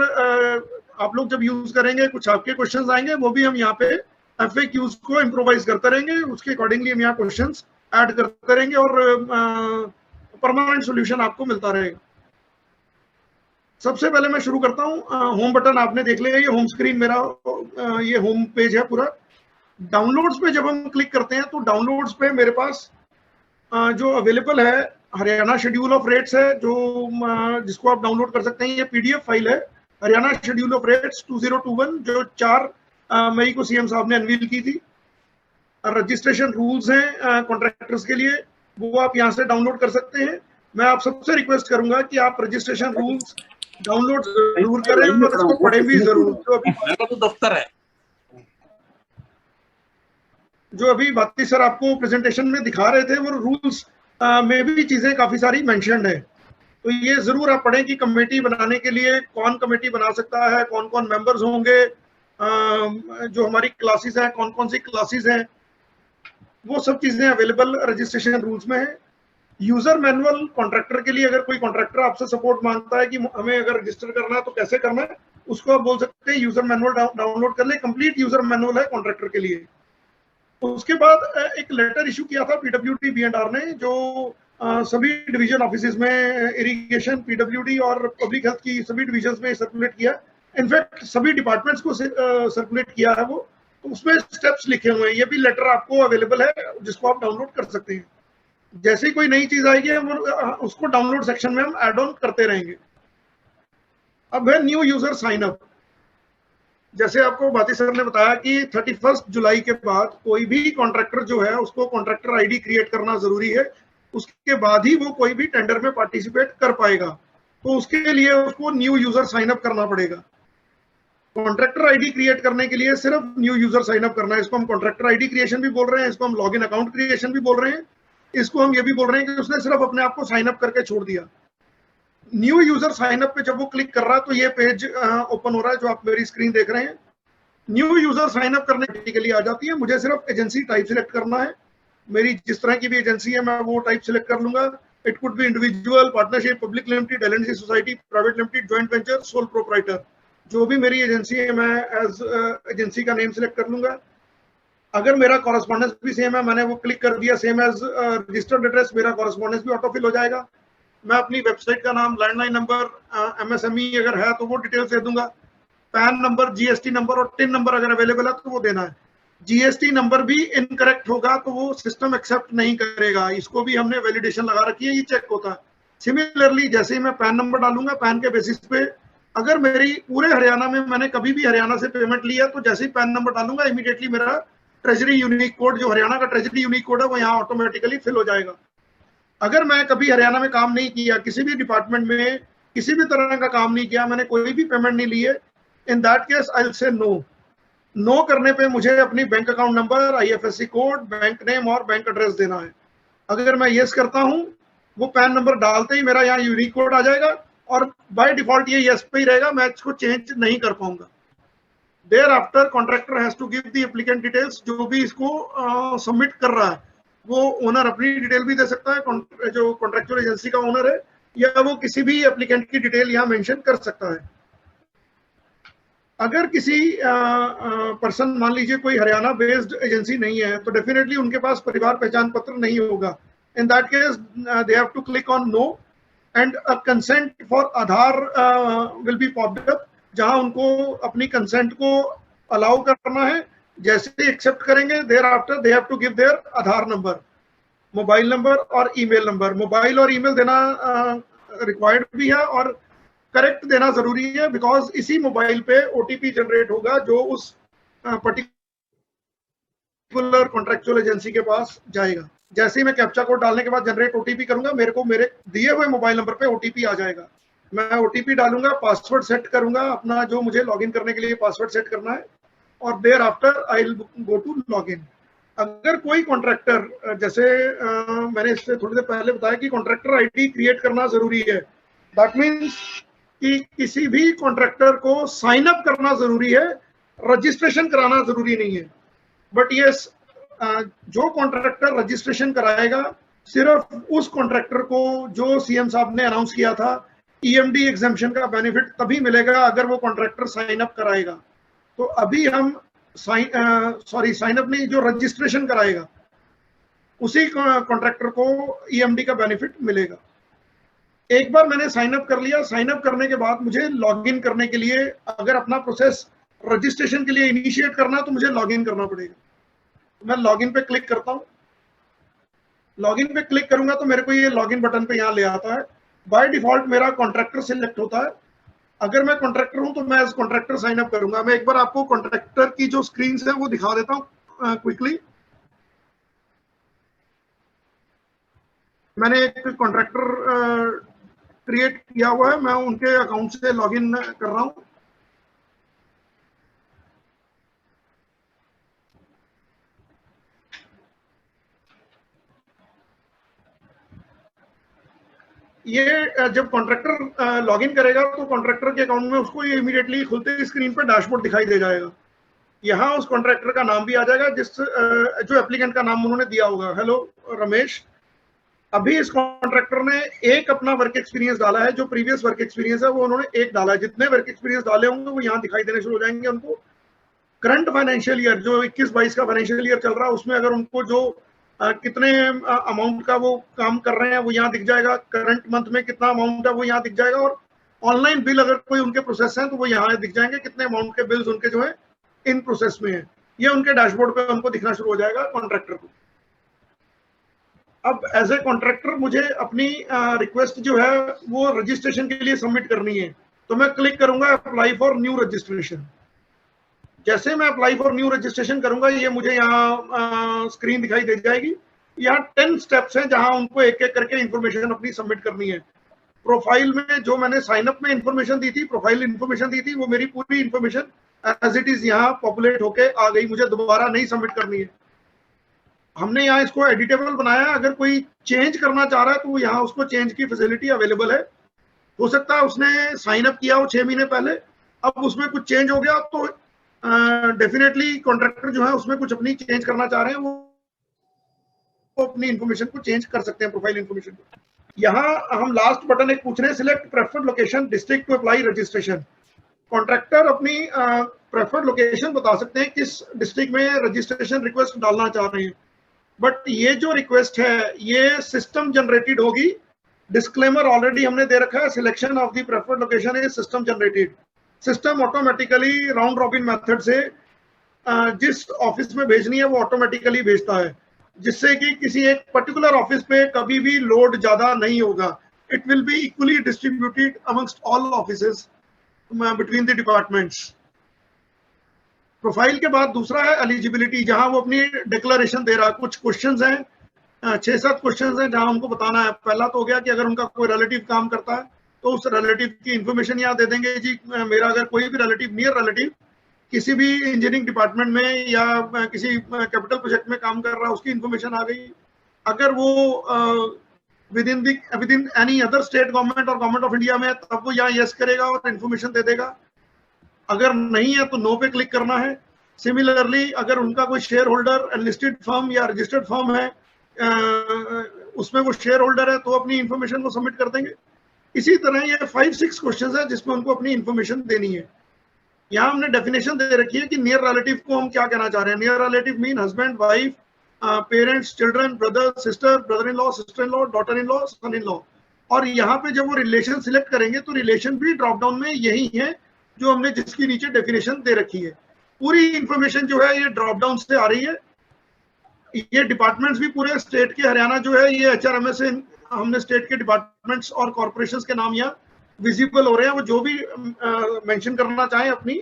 आप लोग जब यूज करेंगे, कुछ आपके क्वेश्चंस आएंगे, वो भी हम यहाँ पे FAQs को इम्प्रोवाइज करते रहेंगे, उसके अकॉर्डिंगली हम यहाँ क्वेश्चंस ऐड करते रहेंगे और परमानेंट सोल्यूशन आपको मिलता रहेगा। सबसे पहले मैं शुरू करता हूँ, होम बटन आपने देख लिया, ये होम स्क्रीन मेरा, ये होम पेज है पूरा। डाउनलोड्स पे जब हम क्लिक करते हैं तो डाउनलोड्स पे मेरे पास जो अवेलेबल है हरियाणा शेड्यूल ऑफ रेट्स है, जो जिसको आप डाउनलोड कर सकते हैं। ये PDF फाइल है, हरियाणा शेड्यूल ऑफ रेट्स 2021, जो 4 मई को सीएम साहब ने अनवील की थी। रजिस्ट्रेशन रूल्स हैं कॉन्ट्रैक्टर्स के लिए, वो आप यहाँ से डाउनलोड कर सकते हैं। मैं आप सबसे रिक्वेस्ट करूंगा कि आप रजिस्ट्रेशन रूल्स डाउनलोड जरूर करें और इसको पढ़ें भी जरूर। जो अभी बाती सर आपको प्रेजेंटेशन में दिखा रहे थे, वो रूल्स में भी चीजें काफी सारी मेंशन्ड है, तो ये जरूर आप पढ़ें कि कमेटी बनाने के लिए कौन कमेटी बना सकता है, कौन कौन मेंबर्स होंगे, जो हमारी क्लासेस हैं, कौन कौन सी क्लासेस हैं, वो सब चीजें अवेलेबल रजिस्ट्रेशन रूल्स में है। यूजर मैनुअल कॉन्ट्रैक्टर के लिए, अगर कोई कॉन्ट्रैक्टर आपसे सपोर्ट मांगता है कि हमें अगर रजिस्टर करना है तो कैसे करना है, उसको आप बोल सकते हैं यूजर मैनुअल डाउनलोड कर ले, कंप्लीट यूजर मैनुअल है कॉन्ट्रैक्टर के लिए। उसके बाद एक लेटर इशू किया था पीडब्ल्यूडी B&R ने, जो सभी डिवीजन ऑफिसेज में इरिगेशन, पीडब्ल्यूडी और पब्लिक हेल्थ की सभी डिविजन्स में सर्कुलेट किया, इनफैक्ट सभी डिपार्टमेंट्स को सर्कुलेट किया है वो। तो उसमें स्टेप्स लिखे हुए हैं, ये भी लेटर आपको अवेलेबल है जिसको आप डाउनलोड कर सकते हैं। जैसे ही कोई नई चीज आएगी हम उसको डाउनलोड सेक्शन में हम ऐड ऑन करते रहेंगे। अब है न्यू यूजर साइन अप। जैसे आपको भाती सर ने बताया कि 31 जुलाई के बाद कोई भी कॉन्ट्रैक्टर जो है उसको कॉन्ट्रैक्टर आईडी क्रिएट करना जरूरी है, उसके बाद ही वो कोई भी टेंडर में पार्टिसिपेट कर पाएगा। तो उसके लिए उसको न्यू यूजर साइन अप करना पड़ेगा। कॉन्ट्रैक्टर आईडी क्रिएट करने के लिए सिर्फ न्यू यूजर साइन अप करना है। इसको हम कॉन्ट्रैक्टर आईडी क्रिएशन भी बोल रहे हैं, इसको हम लॉगिन अकाउंट क्रिएशन भी बोल रहे हैं, इसको हम ये भी बोल रहे हैं कि उसने सिर्फ अपने आप को साइन अप करके छोड़ दिया। न्यू यूजर साइन अप पे जब वो क्लिक कर रहा है तो ये पेज ओपन हो रहा है जो आप मेरी स्क्रीन देख रहे हैं। न्यू यूजर साइन अप करने के लिए आ जाती है, मुझे सिर्फ एजेंसी टाइप सिलेक्ट करना है। मेरी जिस तरह की भी एजेंसी है मैं वो टाइप सिलेक्ट कर लूंगा। It could be individual, partnership, public limited, LLC society, private limited, joint venture, sole proprietor, जो भी मेरी एजेंसी है मैं एज एजेंसी का नेम सिलेक्ट कर लूंगा। अगर मेरा कॉरेस्पॉन्डेंस भी सेम है, मैंने वो क्लिक कर दिया सेम एज रजिस्टर्ड एड्रेस, मेरा कॉरेस्पॉन्डेंस भी ऑटो फिल हो जाएगा। मैं अपनी वेबसाइट का नाम, लैंडलाइन नंबर, MSME अगर है तो वो डिटेल्स दे दूंगा। पैन नंबर, GST नंबर और टिन नंबर अगर अवेलेबल है तो वो देना है। GST नंबर भी इनकरेक्ट होगा तो वो सिस्टम एक्सेप्ट नहीं करेगा, इसको भी हमने वैलिडेशन लगा रखी है, ये चेक होता है। सिमिलरली जैसे ही मैं पैन नंबर डालूंगा, पैन के बेसिस पे अगर मेरी पूरे हरियाणा में मैंने कभी भी हरियाणा से पेमेंट ली है तो जैसे ही पैन नंबर डालूंगा इमीडिएटली मेरा ट्रेजरी यूनिक कोड, जो हरियाणा का ट्रेजरी यूनिक कोड है, वो यहाँ ऑटोमेटिकली फिल हो जाएगा। अगर मैं कभी हरियाणा में काम नहीं किया, किसी भी डिपार्टमेंट में किसी भी तरह का काम नहीं किया, मैंने कोई भी पेमेंट नहीं ली है, in that case I will say no. No करने पे मुझे अपनी bank account number, IFSC code, bank name और बैंक एड्रेस देना है। अगर मैं यस करता हूं, वो पैन नंबर डालते ही मेरा यहाँ यूनिक कोड आ जाएगा और बाय डिफॉल्ट ये यस पे ही रहेगा, मैं इसको चेंज नहीं कर पाऊंगा। Thereafter contractor has to give the applicant details. जो भी इसको सबमिट कर रहा है वो ओनर अपनी डिटेल भी दे सकता है, जो कॉन्ट्रैक्चुअल एजेंसी का ओनर है, या वो किसी भी एप्लीकेंट की डिटेल यहाँ मेंशन कर सकता है। अगर किसी पर्सन, मान लीजिए कोई हरियाणा बेस्ड एजेंसी नहीं है, तो डेफिनेटली उनके पास परिवार पहचान पत्र नहीं होगा। In that case they have to click on no and a consent for Aadhaar will be popped up, जहां उनको अपनी कंसेंट को अलाउ करना है। जैसे ही एक्सेप्ट करेंगे, thereafter they have to give their Aadhaar number, mobile number और ईमेल नंबर। मोबाइल और ईमेल देना रिक्वायर्ड भी है और करेक्ट देना जरूरी है, बिकॉज इसी मोबाइल पे OTP जनरेट होगा जो उस पर्टिकुलर कॉन्ट्रैक्चुअल एजेंसी के पास जाएगा। जैसे ही मैं कैप्चा कोड डालने के बाद जनरेट OTP करूंगा, मेरे को मेरे दिए हुए मोबाइल नंबर पे OTP आ जाएगा। मैं OTP डालूंगा, पासवर्ड सेट करूंगा अपना, जो मुझे लॉगिन करने के लिए पासवर्ड सेट करना है, और thereafter I will go to login. अगर कोई कॉन्ट्रैक्टर, जैसे मैंने इससे थोड़ी देर पहले बताया कि कॉन्ट्रैक्टर आईडी क्रिएट करना जरूरी है, दैट मीन्स कि किसी भी कॉन्ट्रैक्टर को साइन अप करना जरूरी है, रजिस्ट्रेशन कराना जरूरी नहीं है। बट ये जो कॉन्ट्रैक्टर रजिस्ट्रेशन कराएगा, सिर्फ उस कॉन्ट्रैक्टर को जो CM साहब ने अनाउंस किया था EMD एग्जेम्पशन का बेनिफिट तभी मिलेगा अगर वो कॉन्ट्रैक्टर साइन अप कराएगा। तो अभी हम साइन अप नहीं, जो रजिस्ट्रेशन कराएगा उसी कॉन्ट्रैक्टर को EMD का बेनिफिट मिलेगा। एक बार मैंने साइन अप कर लिया, साइन अप करने के बाद मुझे लॉगिन करने के लिए, अगर अपना प्रोसेस रजिस्ट्रेशन के लिए इनिशिएट करना तो मुझे लॉगिन करना पड़ेगा। मैं लॉगिन पे क्लिक करता हूँ। लॉगिन पे क्लिक करूंगा तो मेरे को ये लॉगिन बटन पे यहाँ ले आता है। बाय डिफॉल्ट मेरा कॉन्ट्रैक्टर सिलेक्ट होता है। अगर मैं कॉन्ट्रैक्टर हूं तो मैं एज कॉन्ट्रैक्टर साइन अप करूंगा। मैं एक बार आपको कॉन्ट्रैक्टर की जो स्क्रीन है वो दिखा देता हूँ क्विकली। मैंने एक कॉन्ट्रैक्टर क्रिएट किया हुआ है, मैं उनके अकाउंट से लॉगिन कर रहा हूँ। ये जब कॉन्ट्रैक्टर लॉगिन करेगा तो कॉन्ट्रैक्टर के अकाउंट में उसको ये इमीडिएटली खुलते ही स्क्रीन पर डैशबोर्ड दिखाई दे जाएगा। यहाँ उस कॉन्ट्रैक्टर का नाम भी आ जाएगा, जो एप्लीकेंट का नाम उन्होंने दिया होगा। हेलो रमेश, अभी इस कॉन्ट्रैक्टर ने एक अपना वर्क एक्सपीरियंस डाला है, जो प्रीवियस वर्क एक्सपीरियंस है वो उन्होंने एक डाला है। जितने वर्क एक्सपीरियंस डाले होंगे वो यहाँ दिखाई देने शुरू हो जाएंगे उनको। करंट फाइनेंशियल ईयर जो 21-22 का फाइनेंशियल ईयर चल रहा है उसमें अगर उनको जो कितने अमाउंट का वो काम कर रहे हैं वो यहाँ दिख जाएगा। करंट मंथ में कितना अमाउंट है वो यहाँ दिख जाएगा। और ऑनलाइन बिल अगर कोई उनके प्रोसेस है तो वो यहाँ दिख जाएंगे, कितने अमाउंट के बिल्स उनके जो है इन प्रोसेस में है। ये उनके डैशबोर्ड पे उनको दिखना शुरू हो जाएगा कॉन्ट्रैक्टर को। अब एज ए कॉन्ट्रैक्टर मुझे अपनी रिक्वेस्ट जो है वो रजिस्ट्रेशन के लिए सबमिट करनी है, तो मैं क्लिक करूंगा अप्लाई फॉर न्यू रजिस्ट्रेशन। जैसे मैं अप्लाई फॉर न्यू रजिस्ट्रेशन करूंगा ये मुझे यहाँ स्क्रीन दिखाई दे जाएगी। यहाँ 10 स्टेप्स हैं जहां उनको एक एक करके इंफॉर्मेशन अपनी सबमिट करनी है। प्रोफाइल में जो मैंने साइन अप में इंफॉर्मेशन दी थी, प्रोफाइल इंफॉर्मेशन दी थी, वो मेरी पूरी इंफॉर्मेशन एज इट इज यहाँ पॉपुलेट होके आ गई, मुझे दोबारा नहीं सबमिट करनी है। हमने यहाँ इसको एडिटेबल बनाया, अगर कोई चेंज करना चाह रहा है तो यहाँ उसको चेंज की फैसिलिटी अवेलेबल है। हो सकता है उसने साइन अप किया हो 6 महीने पहले, अब उसमें कुछ चेंज हो गया तो डेफिनेटली कॉन्ट्रैक्टर जो है उसमें कुछ अपनी चेंज करना चाह रहे हैं वो अपनी इंफॉर्मेशन को चेंज कर सकते हैं, प्रोफाइल इंफॉर्मेशन को। यहाँ हम लास्ट बटन एक पूछ रहे हैं, select preferred location district to apply registration. Contractor अपनी प्रेफर्ड लोकेशन बता सकते हैं किस डिस्ट्रिक्ट में रजिस्ट्रेशन रिक्वेस्ट डालना चाह रहे हैं। बट ये जो रिक्वेस्ट है ये सिस्टम जनरेटेड होगी। डिस्क्लेमर ऑलरेडी हमने दे रखा है, selection of the preferred location is system generated. System automatically round robin method से जिस ऑफिस में भेजनी है वो ऑटोमेटिकली भेजता है, जिससे कि किसी एक पर्टिकुलर ऑफिस पे कभी भी लोड ज्यादा नहीं होगा। It will be equally distributed amongst all offices between the departments. Profile के बाद दूसरा है एलिजिबिलिटी, जहां वो अपनी डिक्लेरेशन दे रहा है। कुछ क्वेश्चंस हैं, 6-7 क्वेश्चंस हैं जहां उनको बताना है। पहला तो हो गया कि अगर उनका कोई रिलेटिव काम करता है तो उस रिलेटिव की इंफॉर्मेशन यहाँ दे देंगे जी। मेरा अगर कोई भी रिलेटिव, नियर रिलेटिव किसी भी इंजीनियरिंग डिपार्टमेंट में या किसी कैपिटल प्रोजेक्ट में काम कर रहा है उसकी इंफॉर्मेशन आ गई। अगर वो with in any other state government और गवर्नमेंट ऑफ इंडिया में तब वो यहाँ यस करेगा और इंफॉर्मेशन दे देगा। अगर नहीं है तो नो पे क्लिक करना है। सिमिलरली अगर उनका कोई शेयर होल्डर लिस्टेड फर्म या रजिस्टर्ड फर्म है, उसमें वो शेयर होल्डर है तो अपनी इंफॉर्मेशन को सबमिट कर देंगे। इसी तरह ये 5-6 क्वेश्चंस है जिसमें उनको अपनी इंफॉर्मेशन देनी है। यहाँ हमने डेफिनेशन दे रखी है कि नियर रिलेटिव को हम क्या कहना चाह रहे हैं। Near relative mean husband, wife, parents, children, brother, sister, brother in law, sister in law, daughter in law, son in law. और यहाँ पे जब वो रिलेशन सिलेक्ट करेंगे तो रिलेशन भी ड्रॉप डाउन में यही है जो हमने जिसकी नीचे डेफिनेशन दे रखी है। पूरी इंफॉर्मेशन जो है ये ड्रॉप डाउन से आ रही है। ये डिपार्टमेंट्स भी पूरे स्टेट के, हरियाणा जो है ये HRMS से हमने स्टेट के डिपार्टमेंट्स और कॉर्पोरेशंस के नाम यहाँ विजिबल हो रहे हैं। वो जो भी मेंशन करना चाहें अपनी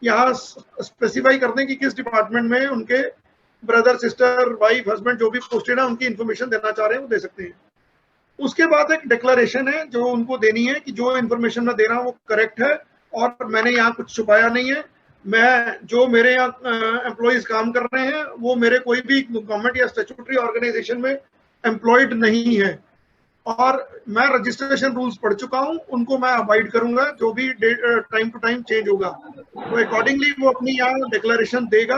यहाँ स्पेसिफाई कर दें कि किस डिपार्टमेंट में उनके ब्रदर, सिस्टर, वाइफ, हस्बैंड जो भी पोस्टेड है उनकी इंफॉर्मेशन देना चाह रहे हैं वो दे सकते हैं। उसके बाद एक डिक्लेरेशन है जो उनको देनी है कि जो इंफॉर्मेशन मैं दे रहा हूँ वो करेक्ट है और मैंने यहाँ कुछ छुपाया नहीं है। मैं जो मेरे यहाँ एम्प्लॉइज काम कर रहे हैं वो मेरे कोई भी गवर्नमेंट या स्टैट्यूटरी ऑर्गेनाइजेशन में एम्प्लॉयड नहीं है और मैं रजिस्ट्रेशन रूल्स पढ़ चुका हूँ, उनको मैं अवॉइड करूंगा जो भी टाइम टू टाइम चेंज होगा। तो अकॉर्डिंगली वो अपनी यहाँ डिक्लेरेशन देगा।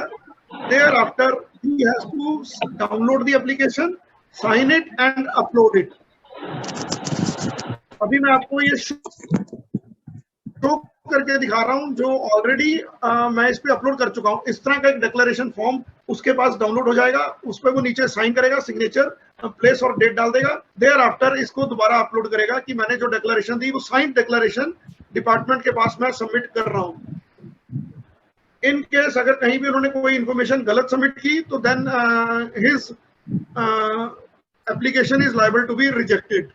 Thereafter he has to download the application, sign it and upload it. अभी मैं आपको ये शो करके दिखा रहा हूं जो ऑलरेडी मैं इस पे अपलोड कर चुका हूं। इस तरह का एक डिक्लेरेशन फॉर्म उसके पास डाउनलोड हो जाएगा, उस पर वो नीचे साइन करेगा, सिग्नेचर, प्लेस और डेट डाल देगा। देयर आफ्टर इसको दोबारा अपलोड करेगा कि मैंने जो डिक्लेरेशन दी वो साइंड डिक्लेरेशन डिपार्टमेंट के पास मैं सबमिट कर रहा हूं। इन केस अगर कहीं भी उन्होंने कोई इंफॉर्मेशन गलत सबमिट की तो then his application is liable to be rejected.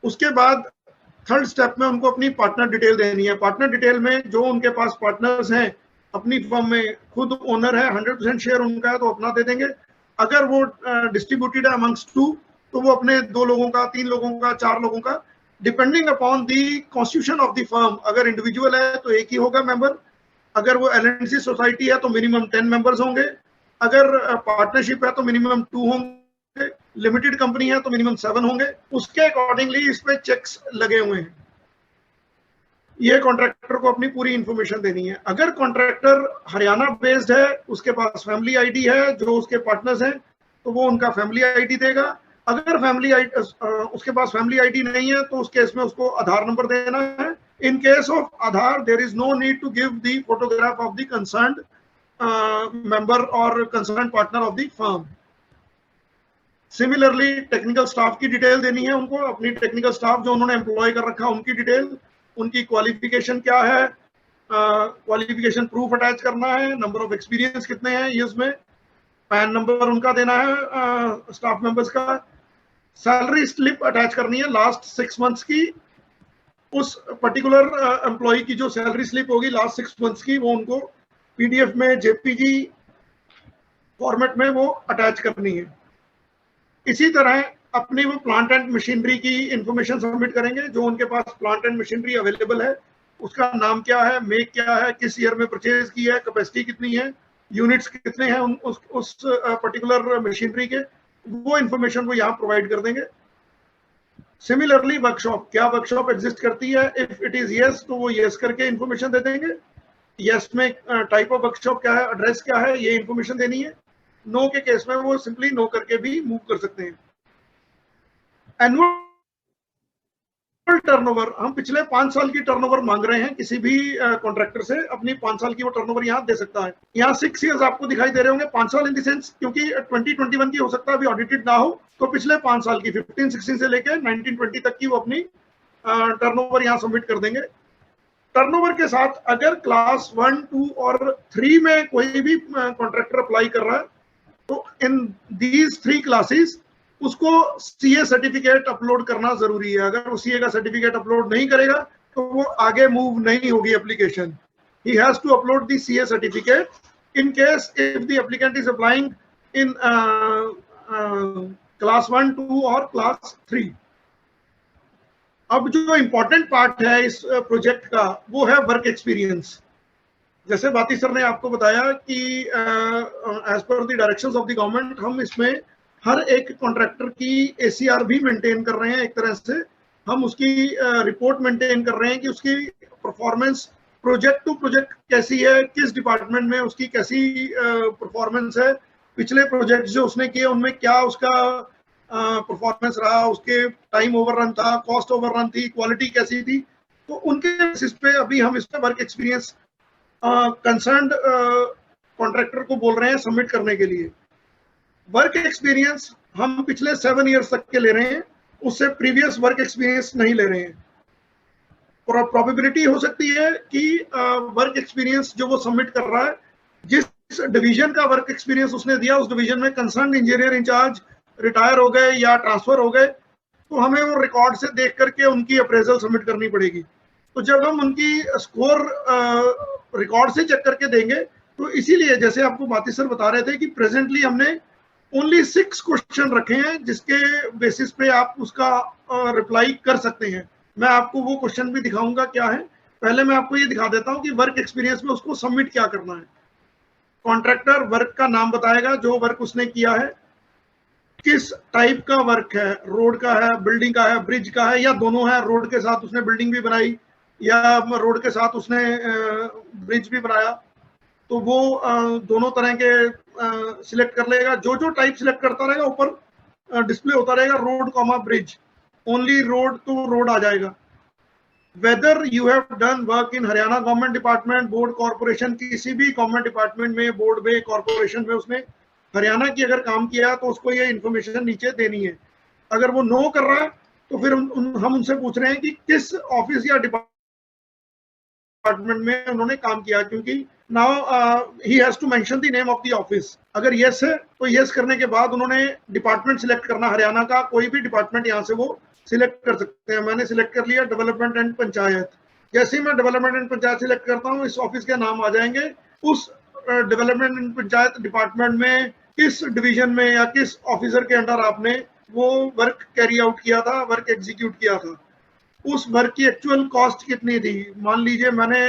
उसके बाद थर्ड स्टेप में उनको अपनी पार्टनर डिटेल देनी है। पार्टनर डिटेल में जो उनके पास पार्टनर्स हैं अपनी फर्म में, खुद ओनर है, 100% शेयर उनका है तो अपना दे देंगे। अगर वो डिस्ट्रीब्यूटेड है अमंग्स 2 तो वो अपने 2 लोगों का, 3 लोगों का, 4 लोगों का, depending upon the constitution of the firm. अगर इंडिविजुअल है तो एक ही होगा मेंबर, अगर वो LNC सोसाइटी है तो मिनिमम 10 मेंबर्स होंगे, अगर पार्टनरशिप है तो मिनिमम 2 होंगे, लिमिटेड कंपनी है तो मिनिमम 7 होंगे। उसके अकॉर्डिंगली इस पे चेक्स लगे हुए हैं। ये कॉन्ट्रैक्टर को अपनी पूरी इंफॉर्मेशन देनी है। अगर कॉन्ट्रैक्टर हरियाणा बेस्ड है, उसके पास फैमिली ID है, जो उसके पार्टनर्स हैं तो वो उनका फैमिली ID देगा। अगर फैमिली उसके पास फैमिली आईडी नहीं है तो उस केस में उसको आधार नंबर देना है. In case of Aadhaar there is no need to give the photograph of the concerned member और concerned partner of the firm. Similarly technical staff की डिटेल देनी है उनको, अपनी टेक्निकल स्टाफ जो उन्होंने एम्प्लॉय कर रखा उनकी डिटेल, उनकी क्वालिफिकेशन क्या है, क्वालिफिकेशन प्रूफ अटैच करना है, नंबर ऑफ एक्सपीरियंस कितने हैं ये उसमें, पैन नंबर उनका देना है स्टाफ मेंबर्स का, सैलरी स्लिप अटैच करनी है लास्ट 6 मंथ्स की, उस पर्टिकुलर एम्प्लॉय की जो सैलरी स्लिप होगी लास्ट 6 मंथ्स की वो उनको पीडीएफ में जेपीजी फॉर्मेट में वो अटैच करनी है. इसी तरह अपनी वो प्लांट एंड मशीनरी की इंफॉर्मेशन सबमिट करेंगे, जो उनके पास प्लांट एंड मशीनरी अवेलेबल है, उसका नाम क्या है, मेक क्या है, किस ईयर में परचेज की है, कैपेसिटी कितनी है, यूनिट्स कितने हैं उस पर्टिकुलर मशीनरी के, वो इंफॉर्मेशन को यहाँ प्रोवाइड कर देंगे. सिमिलरली वर्कशॉप, क्या वर्कशॉप एग्जिस्ट करती है, इफ इट इज यस तो वो यस करके इंफॉर्मेशन दे देंगे. यस में टाइप ऑफ वर्कशॉप क्या है, एड्रेस क्या है, ये इंफॉर्मेशन देनी है. नो के केस में वो सिंपली नो करके भी मूव कर सकते हैं. एनुअल टर्नओवर, हम पिछले 5 साल की टर्नओवर मांग रहे हैं किसी भी कॉन्ट्रैक्टर से, अपनी 5 साल की वो टर्नओवर यहाँ दे सकता है. यहाँ 6 इयर्स आपको दिखाई दे रहे होंगे, 5 साल इन द सेंस क्योंकि 2021 की हो सकता है अभी ऑडिटेड ना हो, तो पिछले 5 साल की 15-16 से लेकर 19-20 तक की वो अपनी टर्नओवर यहाँ सबमिट कर देंगे. टर्नओवर के साथ अगर क्लास 1, 2 और 3 में कोई भी कॉन्ट्रैक्टर अप्लाई कर रहा है तो इन दीज 3 क्लासेस उसको सीए सर्टिफिकेट अपलोड करना जरूरी है. अगर वो सीए का सर्टिफिकेट अपलोड नहीं करेगा तो वो आगे मूव नहीं होगी application. He has to upload the CA certificate in case if the applicant is applying in class 1, 2 और क्लास 3. अब जो इंपॉर्टेंट पार्ट है इस प्रोजेक्ट का वो है वर्क एक्सपीरियंस. जैसे बाती सर ने आपको बताया कि as per the directions of the government हम इसमें हर एक कॉन्ट्रैक्टर की एसीआर भी मेंटेन कर रहे हैं. एक तरह से हम उसकी रिपोर्ट मेंटेन कर रहे हैं कि उसकी परफॉर्मेंस प्रोजेक्ट टू प्रोजेक्ट कैसी है, किस डिपार्टमेंट में उसकी कैसी परफॉर्मेंस है, पिछले प्रोजेक्ट जो उसने किए उनमें क्या उसका परफॉर्मेंस रहा, उसके टाइम ओवररन था, कॉस्ट ओवररन थी, क्वालिटी कैसी थी. तो उनके बेसिस पे अभी हम इस पे वर्क एक्सपीरियंस कंसर्न्ड कॉन्ट्रैक्टर को बोल रहे हैं सबमिट करने के लिए. वर्क एक्सपीरियंस हम पिछले 7 इयर्स तक के ले रहे हैं, उससे प्रीवियस वर्क एक्सपीरियंस नहीं ले रहे हैं. प्रोबेबिलिटी हो सकती है कि वर्क एक्सपीरियंस जो वो सबमिट कर रहा है, जिस डिवीजन का वर्क एक्सपीरियंस उसने दिया उस डिवीजन में कंसर्न इंजीनियर इंचार्ज रिटायर हो गए या ट्रांसफर हो गए, तो हमें वो रिकॉर्ड से देख करके उनकी अप्रेजल सबमिट करनी पड़ेगी. तो जब हम उनकी स्कोर रिकॉर्ड से चेक करके देंगे तो इसीलिए जैसे आपको बाती सर बता रहे थे कि प्रेजेंटली हमने ओनली 6 क्वेश्चन रखे हैं जिसके बेसिस पे आप उसका रिप्लाई कर सकते हैं. मैं आपको वो क्वेश्चन भी दिखाऊंगा क्या है. पहले मैं आपको ये दिखा देता हूँ कि वर्क एक्सपीरियंस में उसको सबमिट क्या करना है. कॉन्ट्रैक्टर वर्क का नाम बताएगा, जो वर्क उसने किया है, किस टाइप का वर्क है, रोड का है, बिल्डिंग का है, ब्रिज का है, या दोनों है, रोड के साथ उसने बिल्डिंग भी बनाई या रोड के साथ उसने ब्रिज भी बनाया, तो वो दोनों तरह के सिलेक्ट कर लेगा. जो जो टाइप सिलेक्ट करता रहेगा ऊपर डिस्प्ले होता रहेगा road comma bridge, only road तो रोड आ जाएगा. Whether you have done work in Haryana government department, board, corporation, किसी भी गवर्नमेंट डिपार्टमेंट में, बोर्ड में, कॉर्पोरेशन में उसने हरियाणा की अगर काम किया तो उसको ये इन्फॉर्मेशन नीचे देनी है. अगर वो नो कर रहा है तो फिर हम उनसे पूछ रहे हैं कि किस ऑफिस या डिपार्टमेंट में उन्होंने काम किया, क्योंकि now he has to mention the name of the office. अगर यस है तो यस करने के बाद उन्होंने डिपार्टमेंट सिलेक्ट करना, हरियाणा का कोई भी डिपार्टमेंट यहाँ से वो सिलेक्ट कर सकते हैं. मैंने सिलेक्ट कर लिया डेवलपमेंट एंड पंचायत. जैसे ही मैं डेवलपमेंट एंड पंचायत सिलेक्ट करता हूँ इस ऑफिस के नाम आ जाएंगे. उस डेवलपमेंट एंड पंचायत डिपार्टमेंट में किस डिवीजन में या किस ऑफिसर के अंडर आपने वो वर्क कैरी आउट किया था, वर्क एग्जीक्यूट किया था, उस वर्क की एक्चुअल कॉस्ट कितनी थी. मान लीजिए मैंने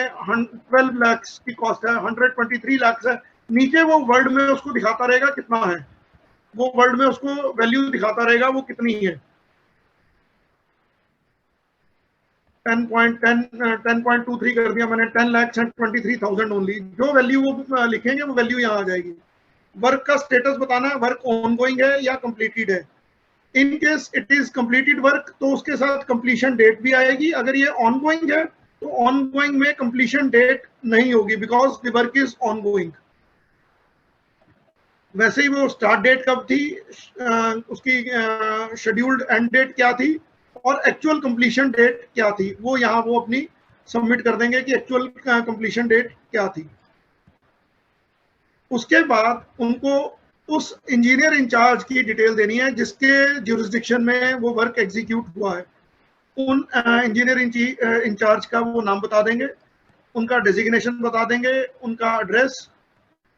12 लाख की कॉस्ट है, 123 लाख है. नीचे वो वर्ड में उसको दिखाता रहेगा कितना है, वो वर्ड में उसको वैल्यू दिखाता रहेगा वो कितनी है. 10.23 कर दिया मैंने, 10,23,000 ओनली. जो वैल्यू वो लिखेंगे वो वैल्यू यहाँ आ जाएगी. वर्क का स्टेटस बताना है, वर्क ऑनगोइंग है या कंप्लीटेड है. In case it is completed work तो उसके साथ कंप्लीशन डेट भी आएगी। अगर ये ऑनगोइंग है तो ऑनगोइंग में कंप्लीशन डेट नहीं होगी, because the work is ongoing. वैसे ही वो स्टार्ट डेट कब थी, उसकी शेड्यूल्ड एंड डेट क्या थी और एक्चुअल कंप्लीशन डेट क्या थी, वो यहाँ वो अपनी सबमिट कर देंगे कि एक्चुअल कंप्लीशन डेट क्या थी। उसके बाद उनको उस इंजीनियर इंचार्ज की डिटेल देनी है जिसके ज्यूरिसडिक्शन में वो वर्क एग्जीक्यूट हुआ है। उन इंजीनियर इंचार्ज का वो नाम बता देंगे, उनका डेजिग्नेशन बता देंगे, उनका एड्रेस,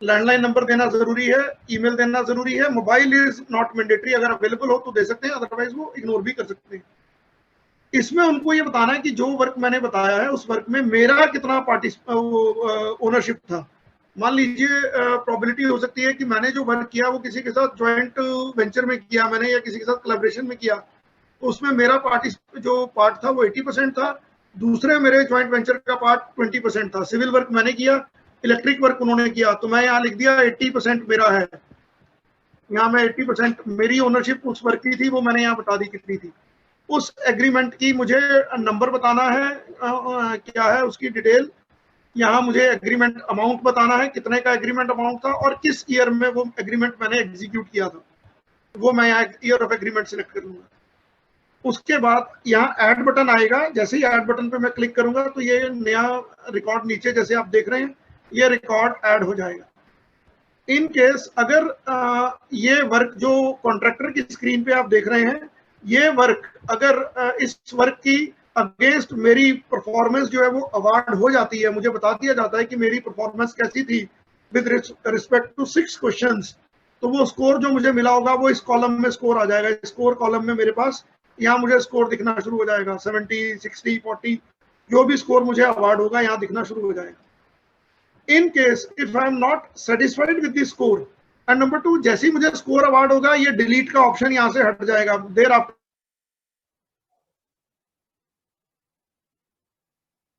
लैंडलाइन नंबर देना जरूरी है, ईमेल देना जरूरी है। मोबाइल इज नॉट मैंडेटरी, अगर अवेलेबल हो तो दे सकते हैं, अदरवाइज वो इग्नोर भी कर सकते हैं। इसमें उनको ये बताना है कि जो वर्क मैंने बताया है उस वर्क में मेरा कितना ओनरशिप था। मान लीजिए प्रोबेबिलिटी हो सकती है कि मैंने जो वर्क किया वो किसी के साथ ज्वाइंट वेंचर में किया मैंने, या किसी के साथ कोलैबोरेशन में किया, तो उसमें मेरा जो पार्ट था वो 80% था, दूसरे मेरे ज्वाइंट वेंचर का पार्ट 20% था। सिविल वर्क मैंने किया, इलेक्ट्रिक वर्क उन्होंने किया, तो मैं यहाँ लिख दिया 80% मेरा है। यहाँ मैं 80% मेरी ओनरशिप उस वर्क की थी, वो मैंने यहाँ बता दी कितनी थी। उस एग्रीमेंट की मुझे नंबर बताना है, क्या है उसकी डिटेल। यहाँ मुझे एग्रीमेंट अमाउंट बताना है, कितने का एग्रीमेंट अमाउंट था और किस ईयर में वो एग्रीमेंट मैंने एग्जीक्यूट किया था, वो मैं यहाँ ईयर ऑफ एग्रीमेंट सिलेक्ट कर लूंगा। उसके बाद यहाँ ऐड बटन आएगा, जैसे ही ऐड बटन पे मैं क्लिक करूंगा तो ये नया रिकॉर्ड नीचे जैसे आप देख रहे हैं ये रिकॉर्ड ऐड हो जाएगा। इन केस अगर ये वर्क जो कॉन्ट्रैक्टर की स्क्रीन पे आप देख रहे हैं, ये वर्क अगर इस वर्क की अगेंस्ट मेरी परफॉर्मेंस जो है वो अवार्ड हो जाती है, मुझे बता दिया जाता है कि मेरी परफॉर्मेंस कैसी थी विद रिस्पेक्ट टू 6 क्वेश्चंस, तो वो स्कोर जो मुझे मिला होगा वो इस कॉलम में स्कोर आ जाएगा। स्कोर कॉलम में मेरे पास यहाँ मुझे स्कोर दिखना शुरू हो जाएगा, 70, 60, 40 जो भी स्कोर मुझे अवार्ड होगा यहाँ दिखना शुरू हो जाएगा। इन case if I am not satisfied with the score, and number 2, जैसे ही मुझे स्कोर अवार्ड होगा ये डिलीट का ऑप्शन यहाँ से हट जाएगा। There after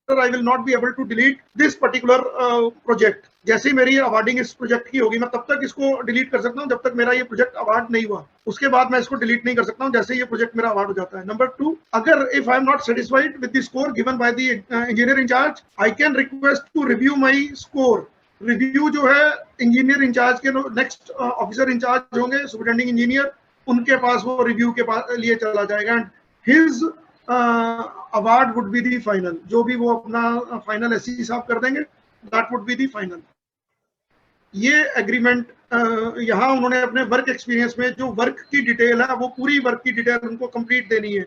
I will not be able to delete this particular project। जैसे ही मेरी अवार्डिंग इस प्रोजेक्ट की होगी मैं तब तक इसको डिलीट कर सकता हूँ जब तक मेरा ये प्रोजेक्ट अवार्ड नहीं हुआ, उसके बाद मैं इसको डिलीट नहीं कर सकता हूँ जैसे ये प्रोजेक्ट मेरा अवार्ड हो जाता है। नंबर 2, अगर if I am not satisfied with the score given by the engineer incharge, I can request to review my score. Review जो है इंजीनियर इंचार्ज के नेक्स्ट ऑफिसर इंचार्ज होंगे, सुपरिटेंडिंग इंजीनियर, उनके पास वो रिव्यू के लिए चला जाएगा and his award would be the final. जो भी वो अपना फाइनल ऐसे हिसाब कर देंगे, that would be the final. ये एग्रीमेंट यहाँ उन्होंने अपने वर्क एक्सपीरियंस में जो वर्क की डिटेल है वो पूरी वर्क की डिटेल उनको कंप्लीट देनी है।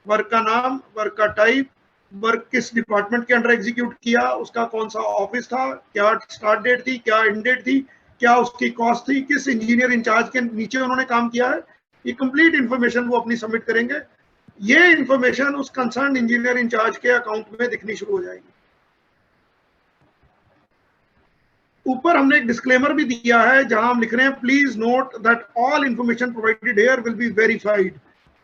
वर्क का नाम, वर्क का टाइप, वर्क किस डिपार्टमेंट के अंडर एग्जीक्यूट किया, उसका कौन सा ऑफिस था, क्या स्टार्ट डेट थी, क्या एंड डेट थी, क्या उसकी कॉस्ट थी, किस इंजीनियर इंचार्ज के नीचे उन्होंने काम किया है, ये कंप्लीट इंफॉर्मेशन वो अपनी सबमिट करेंगे। ये इंफॉर्मेशन उस कंसर्न इंजीनियर इंचार्ज के अकाउंट में दिखनी शुरू हो जाएगी। ऊपर हमने एक डिस्क्लेमर भी दिया है जहां हम लिख रहे हैं, please note that all information provided here will be verified.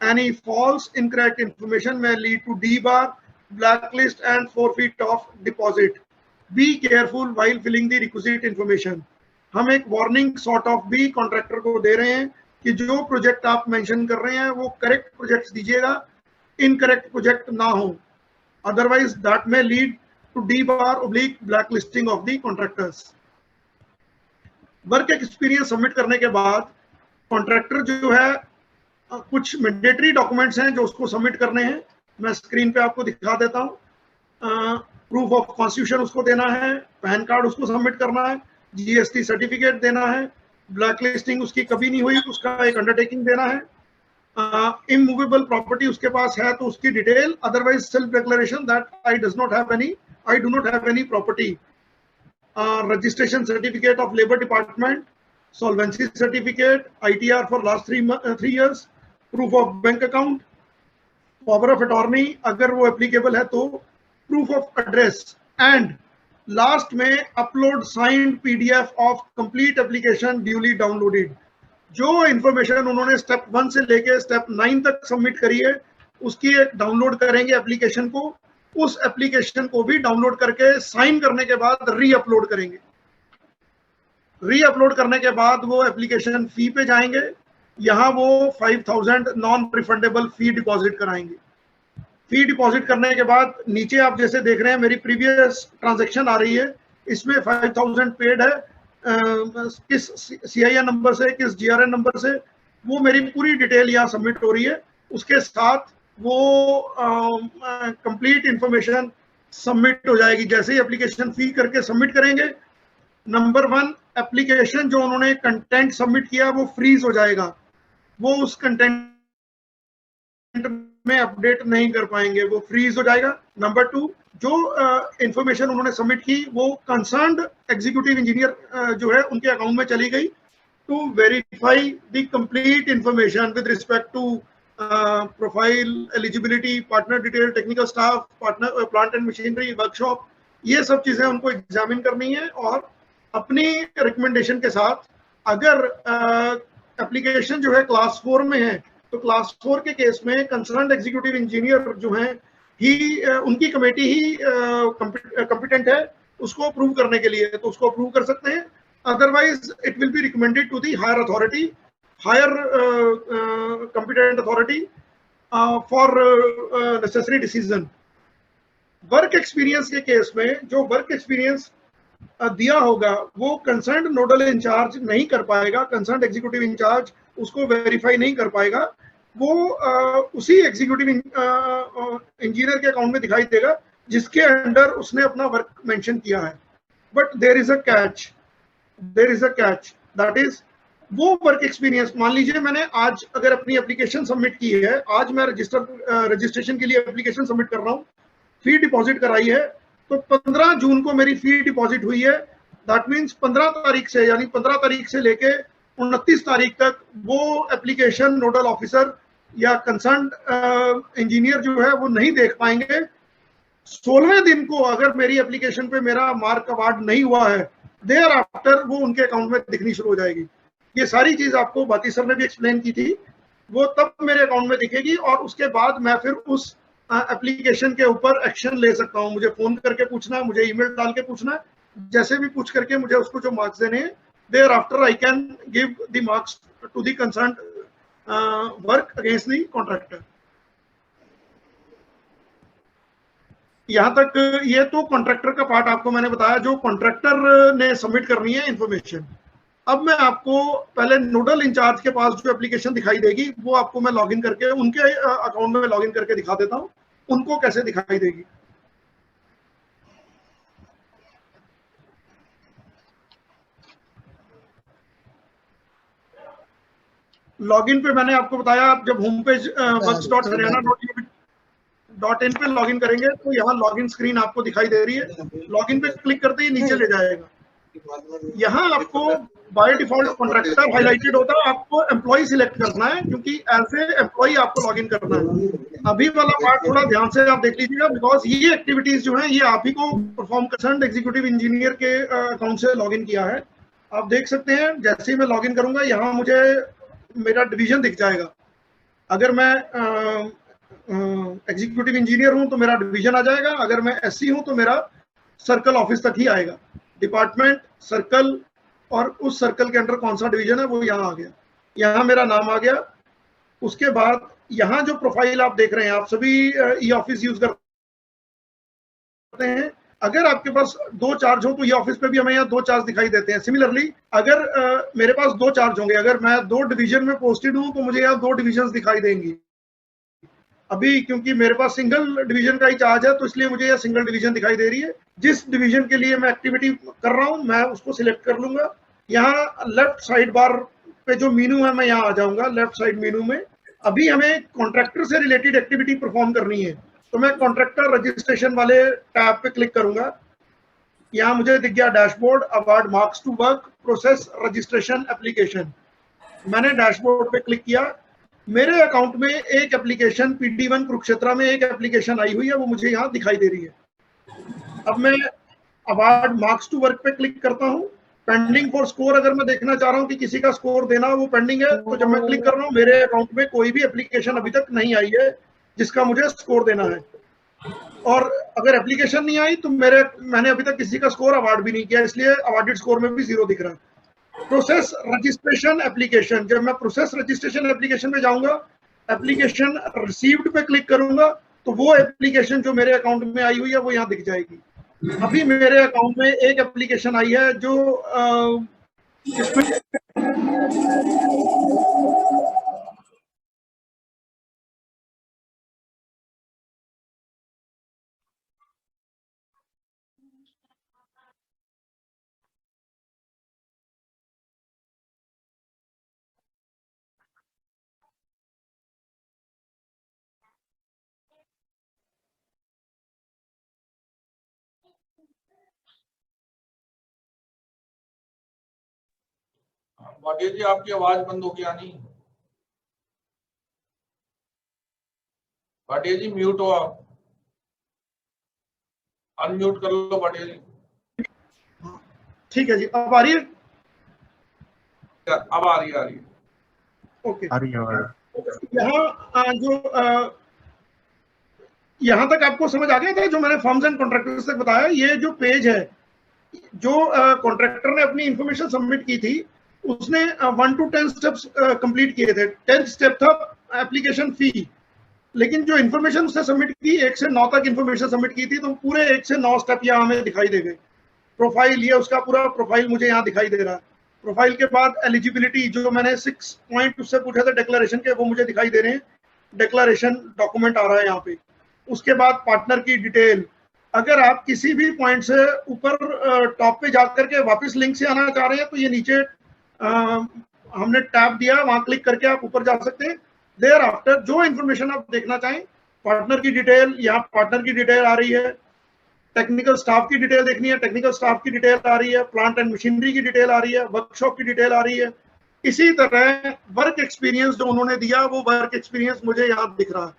Any false incorrect information may lead to debar, blacklist and forfeit of deposit. Be careful while filling the requisite information. हम एक वार्निंग सॉर्ट ऑफ भी contractor को दे रहे हैं कि जो project आप mention कर रहे हैं वो करेक्ट प्रोजेक्ट्स दीजिएगा, इनकरेक्ट प्रोजेक्ट ना हो, अदरवाइज दैट में lead to debar oblique blacklisting of the contractors. Work experience submit करने के बाद कॉन्ट्रैक्टर जो है कुछ मैंडेटरी डॉक्यूमेंट्स हैं जो उसको सबमिट करने हैं, मैं स्क्रीन पे आपको दिखा देता हूँ। प्रूफ ऑफ कॉन्स्टिट्यूशन उसको देना है, पैन कार्ड उसको सबमिट करना है, जीएसटी सर्टिफिकेट देना है, ब्लैक लिस्टिंग उसकी कभी नहीं हुई उसका एक अंडरटेकिंग देना है, इमूवेबल प्रॉपर्टी उसके पास है तो उसकी detail, otherwise self declaration that I do not have any property, registration certificate of labor department, solvency certificate, ITR for last 3 years, proof of bank account, power of attorney अगर वो applicable है तो, proof of address, and last में upload signed PDF of complete application duly downloaded। जो information उन्होंने step 1 से लेके step 9 तक submit करी है उसकी डाउनलोड करेंगे एप्लीकेशन को, उस एप्लीकेशन को भी डाउनलोड करके साइन करने के बाद री अपलोड करेंगे। री अपलोड करने के बाद वो एप्लीकेशन फी पे जाएंगे, यहाँ वो 5,000 नॉन रिफंडेबल फी डिपॉजिट कराएंगे। फी डिपॉजिट करने के बाद नीचे आप जैसे देख रहे हैं मेरी प्रीवियस ट्रांजैक्शन आ रही है, इसमें 5,000 पेड है, किस CIN नंबर से, किस GRN नंबर से, वो मेरी पूरी डिटेल यहाँ सबमिट हो रही है। उसके साथ वो कंप्लीट इंफॉर्मेशन सबमिट हो जाएगी। जैसे ही एप्लीकेशन फी करके सबमिट करेंगे, नंबर 1 एप्लीकेशन जो उन्होंने कंटेंट सबमिट किया वो फ्रीज हो जाएगा, वो उस कंटेंट में अपडेट नहीं कर पाएंगे, वो फ्रीज हो जाएगा। नंबर 2, जो इंफॉर्मेशन उन्होंने सबमिट की वो कंसर्न्ड एग्जीक्यूटिव इंजीनियर जो है उनके अकाउंट में चली गई to verify the complete information with respect to profile, eligibility, partner detail, technical staff, partner plant and machinery, workshop, ये सब चीजें उनको एग्जामिन करनी है। और अपनी रिकमेंडेशन के साथ अगर एप्लीकेशन जो है क्लास 4 में है तो क्लास 4 के केस में कंसर्न्ड एग्जीक्यूटिव इंजीनियर जो है उनकी कमेटी ही कॉम्पिटेंट है उसको अप्रूव करने के लिए, तो उसको अप्रूव कर सकते हैं। Otherwise it will be recommended to the higher authority, higher competent authority for necessary decision. Work experience के केस में जो वर्क एक्सपीरियंस दिया होगा वो कंसर्न्ड नोडल इंचार्ज नहीं कर पाएगा, कंसर्न्ड एग्जीक्यूटिव इंचार्ज उसको वेरीफाई नहीं कर पाएगा, वो उसी एग्जीक्यूटिव इंजीनियर के अकाउंट में दिखाई देगा जिसके अंडर उसने अपना वर्क मेंशन किया है। But there is a catch, that is वो वर्क एक्सपीरियंस। मान लीजिए मैंने आज अगर अपनी एप्लीकेशन सबमिट की है, आज मैं रजिस्ट्रेशन के लिए एप्लीकेशन सबमिट कर रहा हूँ, फी डिपॉजिट कराई है, तो 15 जून को मेरी फी डिपॉजिट हुई है। दैट मीन्स 15 तारीख से, यानी 15 तारीख से लेके 29 तारीख तक वो एप्लीकेशन नोडल ऑफिसर या कंसर्न इंजीनियर जो है वो नहीं देख पाएंगे। 16वें दिन को अगर मेरी एप्लीकेशन पे मेरा मार्क अवार्ड नहीं हुआ है, देयर आफ्टर वो उनके अकाउंट में दिखनी शुरू हो जाएगी। ये सारी चीज आपको बाती सर ने भी एक्सप्लेन की थी, वो तब मेरे अकाउंट में दिखेगी और उसके बाद मैं फिर उस एप्लीकेशन के ऊपर एक्शन ले सकता हूँ। मुझे फोन करके पूछना, मुझे ईमेल डाल के पूछना, जैसे भी पूछ करके मुझे उसको जो मार्क्स देने हैं, thereafter I can give the marks to the concerned work against the contractor. यहाँ तक ये तो कॉन्ट्रैक्टर का पार्ट आपको मैंने बताया, जो कॉन्ट्रैक्टर ने सबमिट करनी है इंफॉर्मेशन। अब मैं आपको पहले नोडल इंचार्ज के पास जो एप्लीकेशन दिखाई देगी वो आपको मैं लॉगिन करके उनके अकाउंट में लॉगिन करके दिखा देता हूँ, उनको कैसे दिखाई देगी। लॉगिन पे मैंने आपको बताया, जब होम पेज works.haryana.in पे लॉगिन करेंगे तो यहाँ लॉगिन स्क्रीन आपको दिखाई दे रही है। लॉगिन पे क्लिक करते ही नीचे ले जाएगा। यहाँ आपको बाय डिफॉल्ट कॉन्ट्रैक्टर हाईलाइटेड होता है, आपको एम्प्लॉय सिलेक्ट करना है क्योंकि एज ए एम्प्लॉय आपको लॉगिन करना है। अभी वाला पार्ट थोड़ा ध्यान से आप देख लीजिएगा, बिकॉज ये एक्टिविटीज जो है ये आप ही को परफॉर्म कंसर्न्ड एग्जीक्यूटिव इंजीनियर के अकाउंट से लॉगिन किया है। आप देख सकते हैं जैसे ही मैं लॉगिन करूंगा यहाँ मुझे मेरा डिवीजन दिख जाएगा। अगर मैं एग्जीक्यूटिव इंजीनियर हूं तो मेरा डिवीजन आ जाएगा, अगर मैं SC हूं तो मेरा सर्कल ऑफिस तक ही आएगा। डिपार्टमेंट, सर्कल और उस सर्कल के अंडर कौन सा डिवीजन है वो यहाँ आ गया, यहाँ मेरा नाम आ गया। उसके बाद यहाँ जो प्रोफाइल आप देख रहे हैं, आप सभी ई ऑफिस यूज करते हैं। अगर आपके पास 2 चार्ज हो तो ये ऑफिस पे भी हमें यहाँ 2 चार्ज दिखाई देते हैं। सिमिलरली अगर मेरे पास 2 चार्ज होंगे, अगर मैं 2 डिवीजन में पोस्टेड हूँ तो मुझे यहाँ 2 डिविजन दिखाई देंगी। अभी क्योंकि मेरे पास सिंगल डिवीजन का ही चार्ज है तो इसलिए मुझे यह सिंगल डिवीजन दिखाई दे रही है। जिस डिवीजन के लिए मैं एक्टिविटी कर रहा हूं मैं उसको सिलेक्ट कर लूंगा। यहाँ लेफ्ट साइड बार पे जो मेनू है मैं यहाँ आ जाऊंगा। लेफ्ट साइड मेनू में अभी हमें कॉन्ट्रैक्टर से रिलेटेड एक्टिविटी परफॉर्म करनी है तो मैं कॉन्ट्रैक्टर रजिस्ट्रेशन वाले टैब पे क्लिक करूंगा। यहाँ मुझे दिख गया dashboard, award, marks to work, process, registration, application. मैंने डैशबोर्ड पे क्लिक किया। मेरे अकाउंट में एक एप्लीकेशन PD1 कुरुक्षेत्र में एक एप्लीकेशन आई हुई है, वो मुझे यहाँ दिखाई दे रही है। अब मैं अवार्ड, मार्क्स टू वर्क पे क्लिक करता हूँ। पेंडिंग फॉर स्कोर अगर मैं देखना चाह रहा हूँ कि किसी का स्कोर देना वो पेंडिंग है, तो जब मैं क्लिक कर रहा हूँ मेरे अकाउंट में कोई भी एप्लीकेशन अभी तक नहीं आई है जिसका मुझे स्कोर देना है। और अगर एप्लीकेशन नहीं आई तो मैंने अभी तक किसी का स्कोर अवार्ड भी नहीं किया, इसलिए अवार्डेड स्कोर में भी 0 दिख रहा है। प्रोसेस रजिस्ट्रेशन एप्लीकेशन, जब मैं प्रोसेस रजिस्ट्रेशन एप्लीकेशन में जाऊंगा, एप्लीकेशन रिसीव्ड पे क्लिक करूंगा तो वो एप्लीकेशन जो मेरे अकाउंट में आई हुई है वो यहाँ दिख जाएगी। अभी मेरे अकाउंट में एक एप्लीकेशन आई है जो इसमें भाटिया जी आपकी आवाज बंद हो गया नहीं, भाटिया जी म्यूट हो आप, अनम्यूट कर लो भाटिया जी। ठीक है जी, अब आ रही है? अब आ रही है। ओके, आ रही है। यहाँ जो यहाँ तक आपको समझ आ गया था जो मैंने फॉर्म्स एंड कॉन्ट्रैक्टर्स तक बताया। ये जो पेज है, जो कॉन्ट्रैक्टर ने अपनी इंफॉर्मेशन सबमिट की थी, उसने 1 to 10 स्टेप्स कंप्लीट किए थे। 10th स्टेप था एप्लीकेशन फी, लेकिन जो इन्फॉर्मेशन उसने सबमिट की 1 से 9 तक इन्फॉर्मेशन सबमिट की थी, तो पूरे 1 से 9 स्टेप यहाँ हमें दिखाई दे गए। प्रोफाइल, ये उसका पूरा प्रोफाइल मुझे यहाँ दिखाई दे रहा है। प्रोफाइल के बाद एलिजिबिलिटी, जो मैंने 6 पॉइंट उससे पूछे थे डिक्लेरेशन के, वो मुझे दिखाई दे रहे हैं। डिक्लेरेशन डॉक्यूमेंट आ रहा है यहाँ पे। उसके बाद पार्टनर की डिटेल, अगर आप किसी भी पॉइंट से ऊपर टॉप पे जाकर के वापस लिंक से आना चाह रहे हैं तो ये नीचे हमने टैब दिया, वहां क्लिक करके आप ऊपर जा सकते हैं। देयर आफ्टर जो इन्फॉर्मेशन आप देखना चाहें, पार्टनर की डिटेल, यहाँ पार्टनर की डिटेल आ रही है। टेक्निकल स्टाफ की डिटेल देखनी है, टेक्निकल स्टाफ की डिटेल आ रही है। प्लांट एंड मशीनरी की डिटेल आ रही है, वर्कशॉप की डिटेल आ रही है। इसी तरह वर्क एक्सपीरियंस जो उन्होंने दिया, वो वर्क एक्सपीरियंस मुझे यहाँ दिख रहा है।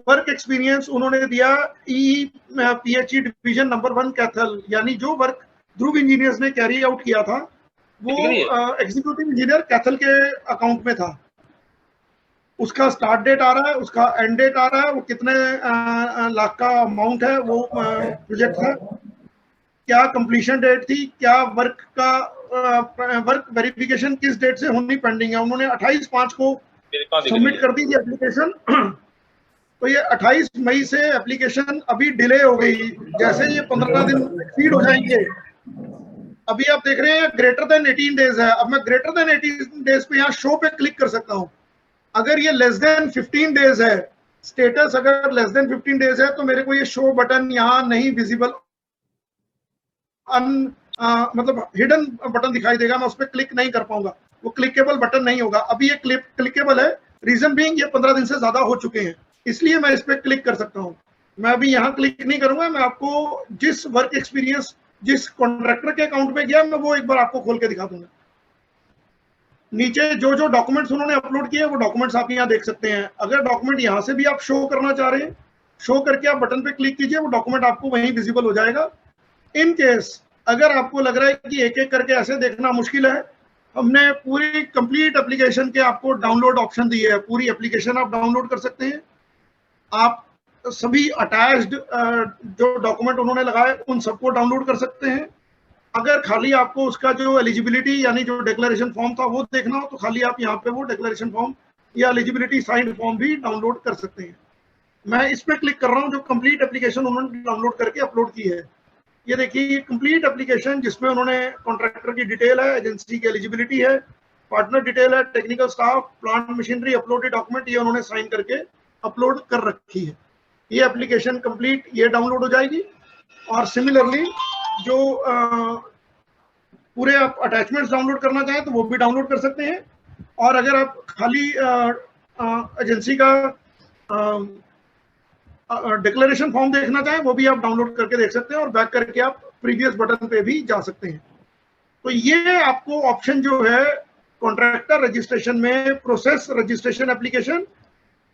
वर्क एक्सपीरियंस उन्होंने दिया PHE डिवीजन नंबर 1 कैथल, यानी जो वर्क ध्रुव इंजीनियर्स ने कैरी आउट किया था वो एग्जीक्यूटिव इंजीनियर कैथल के अकाउंट में था। उसका स्टार्ट डेट आ रहा है, उसका एंड डेट आ रहा है, वो कितने लाख का अमाउंट है वो प्रोजेक्ट है, क्या कंप्लीशन डेट थी, क्या वर्क का वर्क वेरिफिकेशन किस डेट से होनी पेंडिंग है। उन्होंने 28/5 को सबमिट कर दी थी एप्लीकेशन। तो ये 28 मई से एप्लीकेशन अभी डिले हो गई। जैसे ये 15 दिन एक्सीड हो जाएंगे, अभी आप देख रहे हैं ग्रेटर देन 18 डेज है। अब मैं ग्रेटर देन 18 डेज पे यहाँ शो पे क्लिक कर सकता हूँ। अगर ये लेस देन 15 डेज है, स्टेटस अगर लेस देन 15 डेज है, तो मेरे को ये शो बटन यहाँ नहीं विजिबल, मतलब हिडन बटन दिखाई देगा, मैं उस पर क्लिक नहीं कर पाऊंगा, वो क्लिकेबल बटन नहीं होगा। अभी ये क्लिकेबल है, रीजन बीइंग ये 15 दिन से ज्यादा हो चुके हैं, इसलिए मैं इस पर क्लिक कर सकता हूँ। मैं अभी यहाँ क्लिक नहीं करूंगा, मैं आपको जिस वर्क एक्सपीरियंस जिस कॉन्ट्रैक्टर के अकाउंट में गया, मैं वो एक बार आपको खोल के दिखा दूंगा। नीचे जो जो डॉक्यूमेंट्स उन्होंने अपलोड किए वो डॉक्यूमेंट्स आप यहाँ देख सकते हैं। अगर डॉक्यूमेंट यहाँ से भी आप शो करना चाह रहे हैं, शो करके आप बटन पे क्लिक कीजिए, वो डॉक्यूमेंट आपको वहीं विजिबल हो जाएगा। इन केस अगर आपको लग रहा है कि एक एक करके ऐसे देखना मुश्किल है, हमने पूरी कंप्लीट एप्लीकेशन के आपको डाउनलोड ऑप्शन दी है। पूरी एप्लीकेशन आप डाउनलोड कर सकते हैं। आप सभी अटैच्ड जो डॉक्यूमेंट उन्होंने लगाए उन सबको डाउनलोड कर सकते हैं। अगर खाली आपको उसका जो एलिजिबिलिटी यानी जो डिक्लेरेशन फॉर्म था वो देखना हो, तो खाली आप यहाँ पे वो डिक्लेरेशन फॉर्म या एलिजिबिलिटी साइंड फॉर्म भी डाउनलोड कर सकते हैं। मैं इस पे क्लिक कर रहा हूँ जो कंप्लीट एप्लीकेशन उन्होंने डाउनलोड करके अपलोड की है। ये देखिए, ये कंप्लीट एप्लीकेशन जिसमें उन्होंने कॉन्ट्रैक्टर की डिटेल है, एजेंसी की एलिजिबिलिटी है, पार्टनर डिटेल है, technical staff, plant machinery, uploaded document, ये उन्होंने साइन करके अपलोड कर रखी है। ये एप्लीकेशन कंप्लीट ये डाउनलोड हो जाएगी। और सिमिलरली जो पूरे आप अटैचमेंट्स डाउनलोड करना चाहें तो वो भी डाउनलोड कर सकते हैं। और अगर आप खाली एजेंसी का डिक्लेरेशन फॉर्म देखना चाहें वो भी आप डाउनलोड करके देख सकते हैं, और बैक करके आप प्रीवियस बटन पे भी जा सकते हैं। तो ये आपको ऑप्शन जो है कॉन्ट्रैक्टर रजिस्ट्रेशन में, प्रोसेस रजिस्ट्रेशन एप्लीकेशन,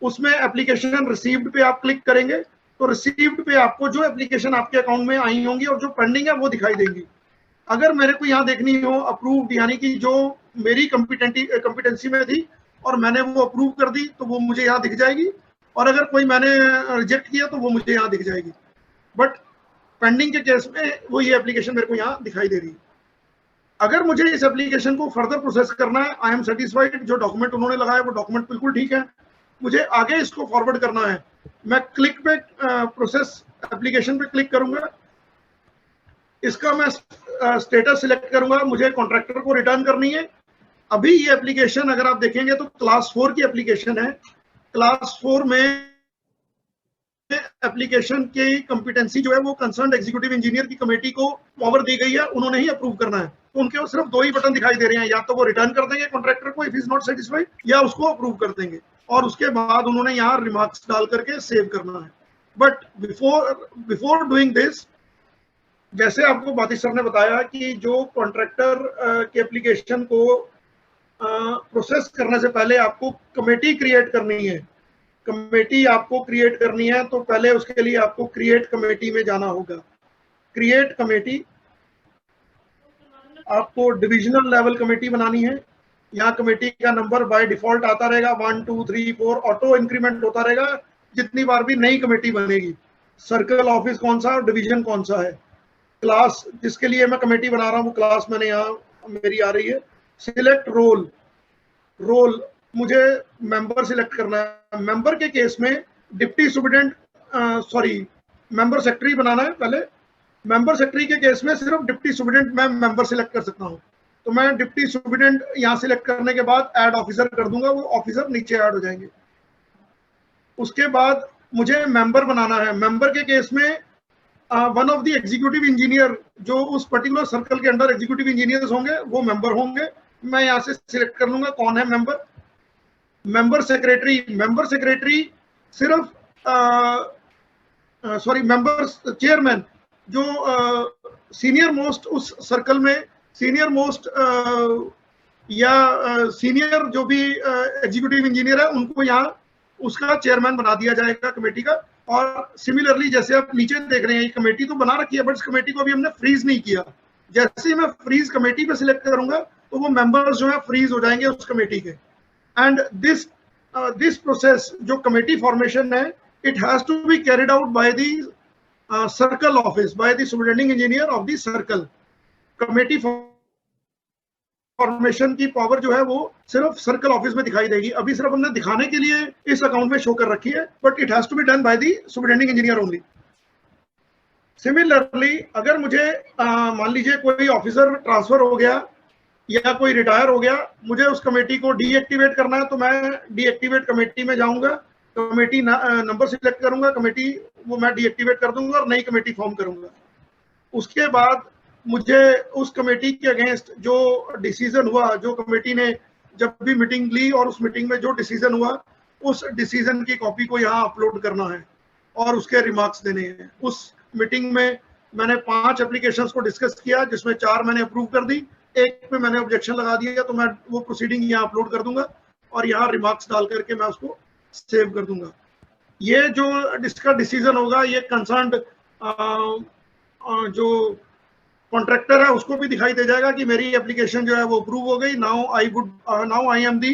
उसमें एप्लीकेशन रिसीव्ड पे आप क्लिक करेंगे तो रिसीव्ड पे आपको जो एप्लीकेशन आपके अकाउंट में आई होंगी और जो पेंडिंग है वो दिखाई देंगी। अगर मेरे को यहाँ देखनी हो अप्रूव्ड, यानी कि जो मेरी कॉम्पिटेंसी में थी और मैंने वो अप्रूव कर दी, तो वो मुझे यहाँ दिख जाएगी। और अगर कोई मैंने रिजेक्ट किया तो वो मुझे यहाँ दिख जाएगी। बट पेंडिंग के केस में वो ये एप्लीकेशन मेरे को यहाँ दिखाई दे रही है। अगर मुझे इस एप्लीकेशन को फर्दर प्रोसेस करना है, आई एम सेटिस्फाइड, जो डॉक्यूमेंट उन्होंने लगाया वो डॉक्यूमेंट बिल्कुल ठीक है, मुझे आगे इसको फॉरवर्ड करना है, मैं क्लिक पे प्रोसेस एप्लीकेशन पे क्लिक करूंगा, इसका मैं स्टेटस सिलेक्ट करूंगा, मुझे कॉन्ट्रैक्टर को रिटर्न करनी है। अभी ये एप्लीकेशन अगर आप देखेंगे तो क्लास 4 की एप्लीकेशन है। क्लास 4 में एप्लीकेशन की कॉम्पिटेंसी जो है वो कंसर्न एग्जीक्यूटिव इंजीनियर की कमेटी को पावर दी गई है, उन्होंने ही अप्रूव करना है। तो उनके सिर्फ 2 ही बटन दिखाई दे रहे हैं, या तो वो रिटर्न कर देंगे कॉन्ट्रैक्टर को इफ इज नॉट सेटिस्फाइड, या उसको अप्रूव कर देंगे, और उसके बाद उन्होंने यहाँ रिमार्क्स डाल करके सेव करना है। बट बिफोर डूइंग दिस, जैसे आपको बातिश सर ने बताया कि जो कॉन्ट्रैक्टर के एप्लीकेशन को प्रोसेस करने से पहले आपको कमेटी क्रिएट करनी है। कमेटी आपको क्रिएट करनी है तो पहले उसके लिए आपको क्रिएट कमेटी में जाना होगा। क्रिएट कमेटी, आपको डिविजनल लेवल कमेटी बनानी है। यहाँ कमेटी का नंबर बाय डिफॉल्ट आता रहेगा 1 2 3 4, ऑटो इंक्रीमेंट होता रहेगा जितनी बार भी नई कमेटी बनेगी। सर्कल ऑफिस कौन सा और डिवीजन कौन सा है। क्लास जिसके लिए मैं कमेटी बना रहा हूँ वो क्लास मैंने यहाँ मेरी आ रही है। सिलेक्ट रोल, रोल मुझे मेंबर सिलेक्ट करना है। मेंबर के केस में डिप्टी सुपरिटेंडेंट मेंबर सेक्रेटरी बनाना है पहले। मेंबर सेक्रेटरी के केस में सिर्फ डिप्टी सुपरिटेंडेंट मैं मेंबर सिलेक्ट कर सकता हूँ, तो मैं डिप्टी सुपरिटेंडेंट यहाँ सिलेक्ट करने के बाद ऐड ऑफिसर कर दूंगा, वो ऑफिसर नीचे ऐड हो जाएंगे। उसके बाद मुझे मेंबर बनाना है। मेंबर के केस में one of the executive engineer, जो उस पर्टिकुलर सर्कल के अंडर एग्जीक्यूटिव इंजीनियर्स होंगे वो मेंबर होंगे। मैं यहाँ से सिलेक्ट कर लूंगा कौन है member. Member secretary, member secretary सिर्फ मेंबर चेयरमैन, जो सीनियर मोस्ट उस सर्कल में सीनियर मोस्ट या सीनियर जो भी एग्जीक्यूटिव इंजीनियर है उनको यहाँ उसका चेयरमैन बना दिया जाएगा कमेटी का। और सिमिलरली जैसे आप नीचे देख रहे हैं, ये कमेटी तो बना रखी है बट इस कमेटी को अभी हमने फ्रीज नहीं किया। जैसे ही मैं फ्रीज कमेटी पे सिलेक्ट करूंगा तो वो मेंबर्स जो है फ्रीज हो जाएंगे उस कमेटी के। एंड दिस प्रोसेस जो कमेटी फॉर्मेशन है, it has to be carried out by the circle office, by the superintending engineer of the circle. Committee formation की पावर जो है वो सिर्फ सर्कल ऑफिस में दिखाई देगी। अभी सिर्फ हमने दिखाने के लिए इस अकाउंट में शो कर रखी है, but it has to be done by the superintending engineer only. Similarly अगर मुझे मान लीजिए कोई ऑफिसर ट्रांसफर हो गया या कोई रिटायर हो गया, मुझे उस कमेटी को डीएक्टिवेट करना है, तो मैं डीएक्टिवेट कमेटी में जाऊंगा, कमेटी नंबर सिलेक्ट करूंगा, कमेटी वो मैं डीएक्टिवेट कर दूंगा और नई कमेटी फॉर्म करूंगा। उसके बाद मुझे उस कमेटी के अगेंस्ट जो डिसीजन हुआ, जो कमेटी ने जब भी मीटिंग ली और उस मीटिंग में जो डिसीजन हुआ, उस डिसीजन की कॉपी को यहाँ अपलोड करना है और उसके रिमार्क्स देने हैं। उस मीटिंग में मैंने 5 एप्लीकेशंस को डिस्कस किया, जिसमें 4 मैंने अप्रूव कर दी, एक पे मैंने ऑब्जेक्शन लगा दिया, तो मैं वो प्रोसीडिंग यहाँ अपलोड कर दूंगा और यहाँ रिमार्क्स डाल करके मैं उसको सेव कर दूंगा। ये जो इसका डिसीजन होगा ये कंसर्न्ड जो कॉन्ट्रैक्टर है उसको भी दिखाई दे जाएगा कि मेरी एप्लीकेशन जो है वो अप्रूव हो गई। Now I am the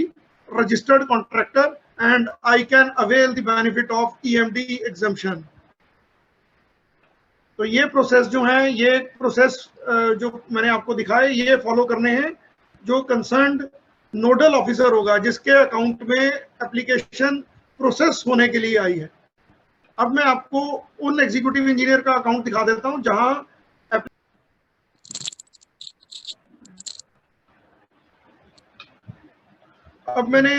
registered contractor and I can avail the benefit of EMD exemption. तो ये प्रोसेस जो है, ये प्रोसेस जो मैंने आपको दिखाए ये फॉलो करने हैं। जो कंसर्न्ड नोडल ऑफिसर होगा जिसके अकाउंट में एप्लीकेशन प्रोसेस होने के लिए आई है। अब मैं आपको उन एग्जीक्यूटिव इंजीनियर का अकाउंट दिखा देता हूं जहां अब मैंने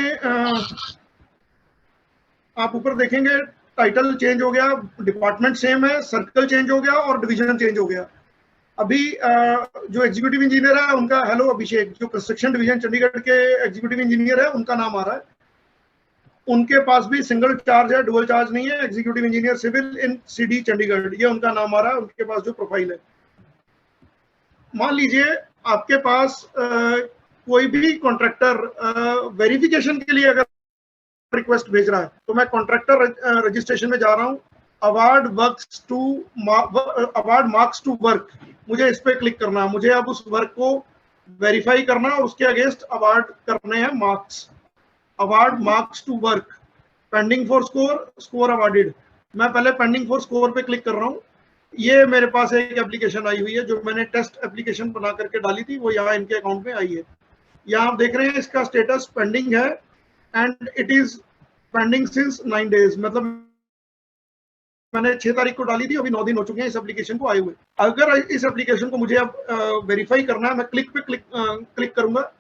आप ऊपर देखेंगे टाइटल चेंज हो गया, डिपार्टमेंट सेम है, सर्कल चेंज हो गया और डिवीजन चेंज हो गया। अभी जो एग्जीक्यूटिव इंजीनियर है उनका हेलो अभिषेक, जो कंस्ट्रक्शन डिवीजन चंडीगढ़ के एग्जीक्यूटिव इंजीनियर है उनका नाम आ रहा है। उनके पास भी सिंगल चार्ज है, डुअल चार्ज नहीं है। एग्जीक्यूटिव इंजीनियर सिविल इन सीडी चंडीगढ़, ये उनका नाम आ रहा है, उनके पास जो प्रोफाइल है। मान लीजिए आपके पास कोई भी कॉन्ट्रैक्टर वेरिफिकेशन के लिए अगर रिक्वेस्ट भेज रहा है, तो मैं कॉन्ट्रैक्टर रजिस्ट्रेशन में जा रहा हूँ, अवार्ड मार्क्स टू वर्क, मुझे इस पे क्लिक करना है। मुझे अब उस वर्क को वेरीफाई करना है, उसके अगेंस्ट अवार्ड करने हैं marks. Award marks to work, pending for score, score awarded. मैं पहले पेंडिंग फॉर स्कोर पे क्लिक कर रहा हूँ। ये मेरे पास एक एप्लीकेशन आई हुई है जो मैंने टेस्ट एप्लीकेशन बना करके डाली थी, वो यहाँ इनके अकाउंट में आई है। यहाँ आप देख रहे हैं इसका स्टेटस पेंडिंग है and it is pending since 9 days, मतलब मैंने 6 तारीख को डाली थी, अभी 9 दिन हो चुके हैं इस एप्लीकेशन को आए हुए। अगर इस एप्लीकेशन को मुझे अब वेरीफाई करना है, मैं क्लिक पे क्लिक करूंगा,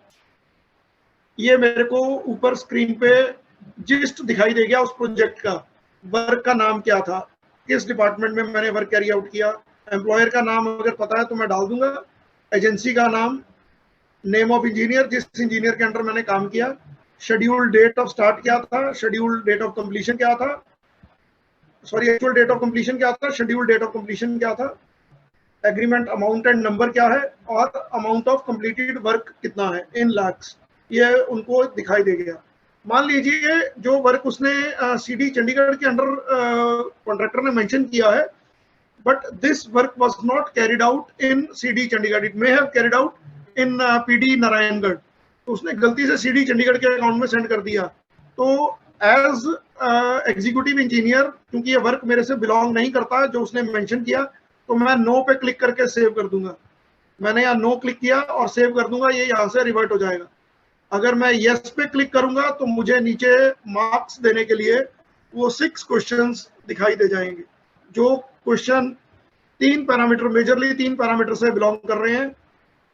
ये मेरे को ऊपर स्क्रीन पे जिस्ट दिखाई दे गया उस प्रोजेक्ट का, वर्क का नाम क्या था, किस डिपार्टमेंट में मैंने वर्क कैरी आउट किया, एम्प्लॉयर का नाम अगर पता है तो मैं डाल दूंगा, एजेंसी का नाम, नेम ऑफ इंजीनियर जिस इंजीनियर के अंडर मैंने काम किया, शेड्यूल डेट ऑफ स्टार्ट क्या था, शेड्यूल डेट ऑफ कंप्लीशन क्या था, sorry actual date of completion क्या था, शेड्यूल डेट ऑफ कंप्लीशन क्या था, एग्रीमेंट अमाउंट एंड नंबर क्या है, और अमाउंट ऑफ कंप्लीटेड वर्क कितना है इन लैक्स, ये उनको दिखाई दे गया। मान लीजिए जो वर्क उसने सीडी चंडीगढ़ के अंडर कॉन्ट्रैक्टर ने मेंशन किया है, but this work was not carried out in CD Chandigarh, it may have carried out in PD Narayangarh, तो उसने गलती से सीडी चंडीगढ़ के अकाउंट में सेंड कर दिया। तो एज एग्जीक्यूटिव इंजीनियर, क्योंकि ये वर्क मेरे से बिलोंग नहीं करता जो उसने मेंशन किया, तो मैं नो पे क्लिक करके सेव कर दूंगा। मैंने यहाँ नो क्लिक किया और सेव कर दूंगा, ये यहाँ से रिवर्ट हो जाएगा। अगर मैं यस पे क्लिक करूंगा तो मुझे नीचे मार्क्स देने के लिए वो 6 क्वेश्चंस दिखाई दे जाएंगे, जो क्वेश्चन 3 पैरामीटर, मेजरली 3 पैरामीटर से बिलोंग कर रहे हैं,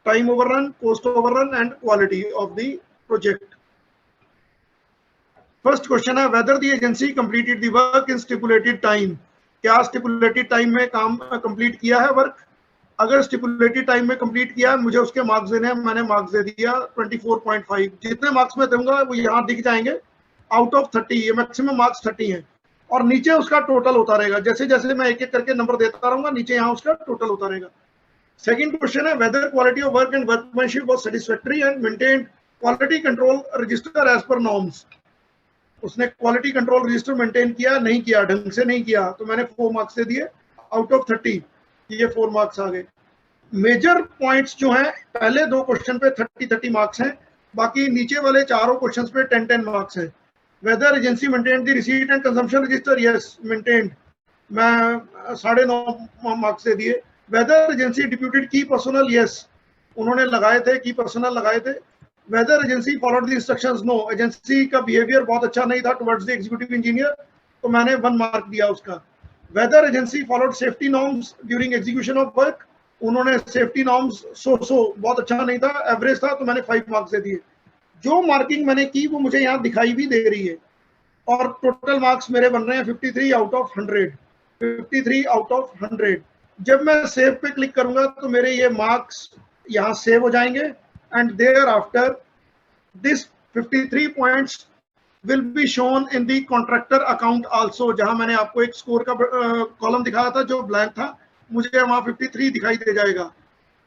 time overrun, cost overrun and quality of the project. First question है whether the agency completed the work in stipulated time, क्या स्टिपुलेटेड टाइम में काम कंप्लीट किया है वर्क। अगर स्टिपुलेटेड टाइम में कंप्लीट किया है, मुझे उसके मार्क्स देने हैं, मैंने मार्क्स दे दिया 24.5, जितने मार्क्स मैं दूंगा वो यहाँ दिख जाएंगे आउट ऑफ 30, ये मैक्सिमम मार्क्स 30 हैं, और नीचे उसका टोटल होता रहेगा, जैसे जैसे मैं एक एक करके नंबर देता रहूंगा नीचे यहाँ उसका टोटल होता रहेगा। सेकंड क्वेश्चन है whether quality of work and workmanship was satisfactory and maintained quality control register as per norms, उसने क्वालिटी कंट्रोल रजिस्टर मेंटेन किया, नहीं किया, ढंग से नहीं किया, तो मैंने 4 मार्क्स दे दिए आउट ऑफ 30, ये 4 मार्क्स आ गए। मेजर पॉइंट्स जो हैं, पहले 2 क्वेश्चन पे 30 मार्क्स हैं, बाकी नीचे वाले चारों क्वेश्चंस पे 10 मार्क्स हैं। Whether agency maintain the receipt and consumption register, yes maintained, मैं 9.5 मार्क्स दे दिए। Whether agency deputed key personnel, yes उन्होंने लगाए थे, की पर्सनल लगाए थे। Whether agency followed the instructions, no, agency का बिहेवियर बहुत अच्छा नहीं था टुवर्ड्स द एग्जीक्यूटिव इंजीनियर, तो मैंने 1 मार्क दिया उसका। Whether agency followed safety norms during execution of work, उन्होंने सेफ्टी नॉर्म्स बहुत अच्छा नहीं था, एवरेज था, तो मैंने 5 मार्क्स दे दिए। जो मार्किंग मैंने की वो मुझे यहाँ दिखाई भी दे रही है, और टोटल मार्क्स मेरे बन रहे हैं 53 आउट ऑफ 100, 53 आउट ऑफ 100। जब मैं सेव पे क्लिक करूंगा तो मेरे ये मार्क्स यहाँ सेव हो जाएंगे, and thereafter this 53 points will be shown in the contractor account also, जहां मैंने आपको एक स्कोर का कॉलम दिखाया था जो ब्लैंक था, मुझे वहां 53 दिखाई दे जाएगा।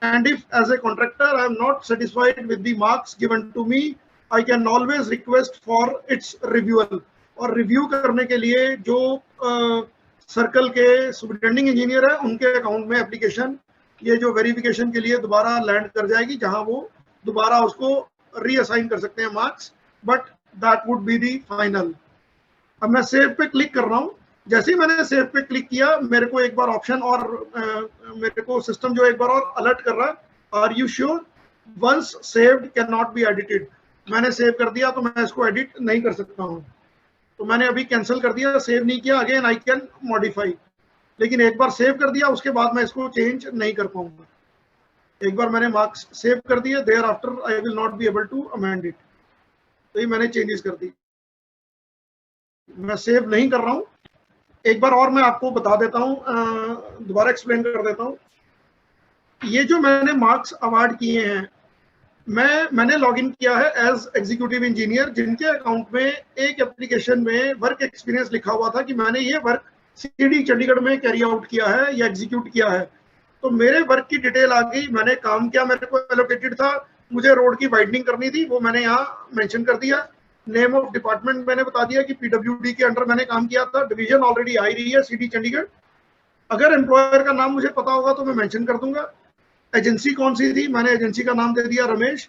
And if as a contractor I am not satisfied with the marks given to me, I can always request for its reviewal, और रिव्यू करने के लिए जो सर्कल के सुपरिटेंडिंग इंजीनियर है उनके अकाउंट में एप्लीकेशन, ये जो वेरिफिकेशन के लिए दोबारा लैंड कर जाएगी, जहां वो दोबारा उसको रीअसाइन कर सकते हैं marks, but that would be the final. अब मैं सेव पे क्लिक कर रहा हूँ, जैसे ही मैंने सेव पे क्लिक किया मेरे को एक बार ऑप्शन और मेरे को सिस्टम जो एक बार और अलर्ट कर रहा है, are you sure once saved can not be edited. मैंने सेव कर दिया तो मैं इसको एडिट नहीं कर सकता हूँ, तो मैंने अभी कैंसिल कर दिया, सेव नहीं किया, अगेन आई कैन मॉडिफाई, लेकिन एक बार सेव कर दिया उसके बाद मैं इसको चेंज नहीं कर पाऊंगा। एक बार मैंने मार्क्स सेव कर दिए, thereafter I will not be able to amend it, तो ये मैंने चेंजेस कर दी, मैं सेव नहीं कर रहा हूँ। एक बार और मैं आपको बता देता हूँ, दोबारा एक्सप्लेन कर देता हूँ। ये जो मैंने मार्क्स अवार्ड किए हैं, मैंने लॉगिन किया है एज एग्जीक्यूटिव इंजीनियर, जिनके अकाउंट में एक एप्लीकेशन में वर्क एक्सपीरियंस लिखा हुआ था कि मैंने ये वर्क सीडी चंडीगढ़ में कैरी आउट किया है या एग्जीक्यूट किया है। तो मेरे वर्क की डिटेल आ गई, मैंने काम किया, मेरे को एलोकेटेड था, मुझे रोड की वाइडनिंग करनी थी, वो मैंने यहाँ मेंशन कर दिया। नेम ऑफ डिपार्टमेंट मैंने बता दिया कि पीडब्ल्यूडी के अंडर मैंने काम किया था, डिवीजन ऑलरेडी आ रही है सीडी चंडीगढ़। अगर एम्प्लॉयर का नाम मुझे पता होगा तो मैं मेंशन कर दूंगा। एजेंसी कौन सी थी, मैंने एजेंसी का नाम दे दिया रमेश,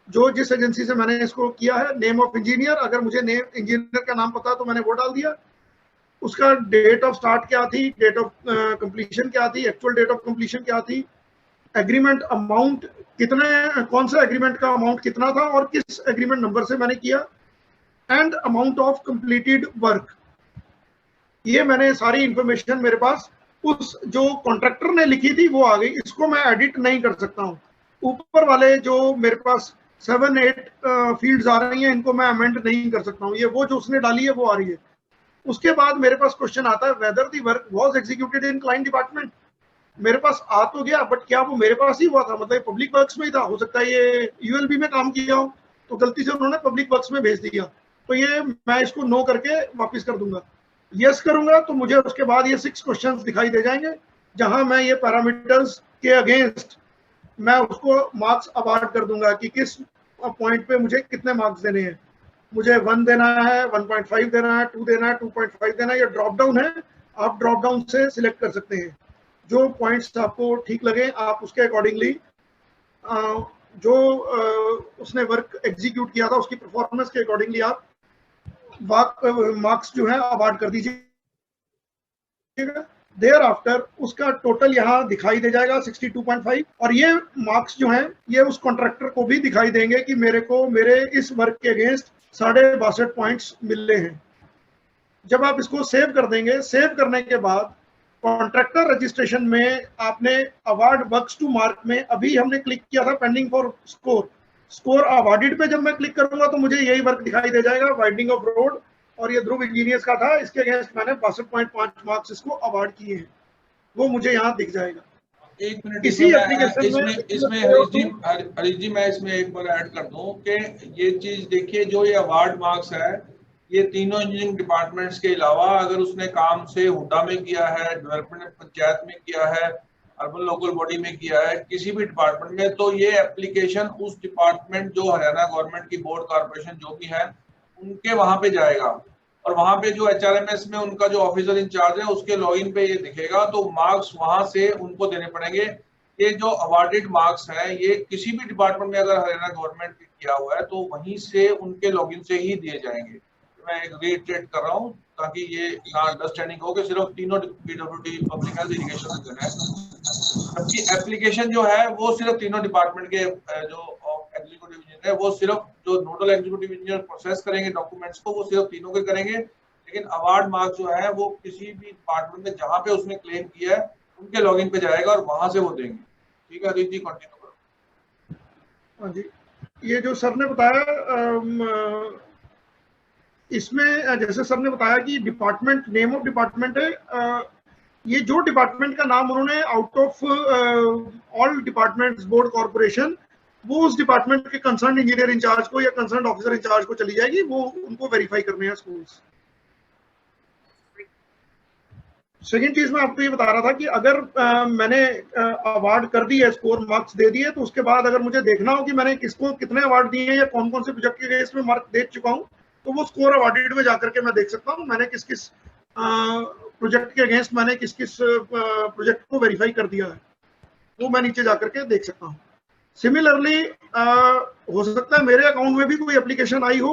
जो जिस एजेंसी से मैंने इसको किया है। नेम ऑफ इंजीनियर, अगर मुझे नेम इंजीनियर का नाम पता है तो मैंने वो डाल दिया। उसका डेट ऑफ स्टार्ट क्या थी, डेट ऑफ कंप्लीशन क्या थी, एक्चुअल डेट ऑफ कंप्लीशन क्या थी, एग्रीमेंट अमाउंट कितने, कौन सा एग्रीमेंट का अमाउंट कितना था और किस एग्रीमेंट नंबर से मैंने किया, and amount of completed work. ये मैंने सारी इंफॉर्मेशन मेरे पास उस जो कॉन्ट्रैक्टर ने लिखी थी वो आ गई। इसको मैं एडिट नहीं कर सकता हूँ। ऊपर वाले जो मेरे पास 7-8 फील्ड्स आ रही हैं, इनको मैं अमेंड नहीं कर सकता हूँ। ये वो जो उसने डाली है वो आ रही है। उसके बाद मेरे पास क्वेश्चन आता है whether the work was executed in client department. मेरे पास आ तो गया, बट क्या वो मेरे पास ही हुआ था, मतलब पब्लिक वर्क्स में ही था। हो सकता है ये यूएलबी में काम किया हो, तो गलती से उन्होंने पब्लिक वर्क्स में भेज दिया, तो ये मैं इसको नो करके वापस कर दूंगा। यस करूंगा तो मुझे उसके बाद ये 6 क्वेश्चंस दिखाई दे जाएंगे, जहां मैं ये पैरामीटर्स के अगेंस्ट मैं उसको मार्क्स अवार्ड कर दूंगा कि किस पॉइंट पे मुझे कितने मार्क्स देने हैं। मुझे 1 देना है, 1.5 देना है, 2 देना है, 2.5 देना है। ये ड्रॉप डाउन है, आप ड्रॉप डाउन से सिलेक्ट कर सकते हैं। जो पॉइंट्स आपको ठीक लगे आप उसके अकॉर्डिंगली जो उसने वर्क एग्जीक्यूट किया था उसकी परफॉर्मेंस के अकॉर्डिंगली आप मार्क्स जो है अवार्ड कर दीजिएगा। देयर आफ्टर उसका टोटल यहाँ दिखाई दे जाएगा 62.5, और ये मार्क्स जो हैं ये उस कॉन्ट्रैक्टर को भी दिखाई देंगे कि मेरे को मेरे इस वर्क के अगेंस्ट 62.5 पॉइंट्स मिले हैं। जब आप इसको सेव कर देंगे, सेव करने के बाद कॉन्ट्रैक्टर रजिस्ट्रेशन में आपने अवार्ड वर्क्स टू मार्क में अभी हमने क्लिक किया था pending for score, score awarded पे जब मैं क्लिक करूंगा तो मुझे यही वर्क दिखाई दे जाएगा, वाइडनिंग ऑफ रोड, और ये ध्रुव इंजीनियर्स का था। इसके अगेंस्ट मैंने 62.5 मार्क्स इसको अवार्ड किए हैं, वो मुझे यहाँ दिख जाएगा। एक मिनट इसी एप्लीकेशन में इसमें हरीश जी मैं इसमें एक बार ऐड कर दूं कि ये चीज देखिए, जो ये अवार्ड मार्क्स है ये तीनों इंजीनियरिंग डिपार्टमेंट्स के अलावा अगर उसने काम से हुडा में किया है, डेवलपमेंट पंचायत में किया है, अर्बन लोकल बॉडी में किया है, किसी भी डिपार्टमेंट में, तो ये एप्लीकेशन उस डिपार्टमेंट जो हरियाणा गवर्नमेंट की बोर्ड कॉर्पोरेशन जो भी है उनके वहां पे जाएगा, और वहां पे जो HRMS में उनका जो ऑफिसर इंचार्ज है उसके लॉगिन पे ये दिखेगा, तो मार्क्स वहां से उनको देने पड़ेंगे। ये जो अवार्डेड मार्क्स हैं ये किसी भी डिपार्टमेंट में अगर हरियाणा गवर्नमेंट ने किया हुआ है तो वहीं से उनके लॉगिन से ही दिए जाएंगे। मैं एक रीट्रेट कर रहा हूँ ताकि ये अंडरस्टैंडिंग हो कि सिर्फ तीनों PWD पब्लिक हेल्थ इरिगेशन में है, जबकि एप्लीकेशन जो है वो सिर्फ तीनों डिपार्टमेंट के जो एग्जीक्यूटिव इंजीनियर है वो सिर्फ जो नोडल एग्जीक्यूटिव इंजीनियर प्रोसेस करेंगे डॉक्यूमेंट्स को वो सिर्फ तीनों के करेंगे, लेकिन अवार्ड मार्क्स जो है वो किसी भी डिपार्टमेंट में जहां पे उसने क्लेम किया है उनके लॉगिन पे जाएगा और वहां से वो देंगे। ठीक है हरीश जी, कंटिन्यू करो। हाँ जी, ये जो सर ने बताया इसमें जैसे सर ने बताया कि डिपार्टमेंट, नेम ऑफ डिपार्टमेंट है, ये जो डिपार्टमेंट का नाम उन्होंने out of all departments board corporation, वो उस डिपार्टमेंट के कंसर्न इंजीनियर इंचार्ज को या कंसर्न ऑफिसर इंचार्ज को चली जाएगी, वो उनको वेरीफाई करने हैं स्कूल्स। सेकेंड चीज मैं आपको ये बता रहा था कि अगर मैंने अवार्ड कर दी है, स्कोर मार्क्स दे दिए, तो उसके बाद अगर मुझे देखना हो कि मैंने किसको कितने अवार्ड दिए हैं या कौन कौन से प्रोजेक्ट के केस में मार्क दे चुका हूँ, तो वो स्कोर अवार्डेड में जाकर के मैं देख सकता हूँ मैंने किस किस प्रोजेक्ट के अगेंस्ट मैंने किस किस प्रोजेक्ट को वेरीफाई कर दिया है, वो मैं नीचे जाकर के देख सकता हूँ। सिमिलरली हो सकता है मेरे अकाउंट में भी कोई एप्लीकेशन आई हो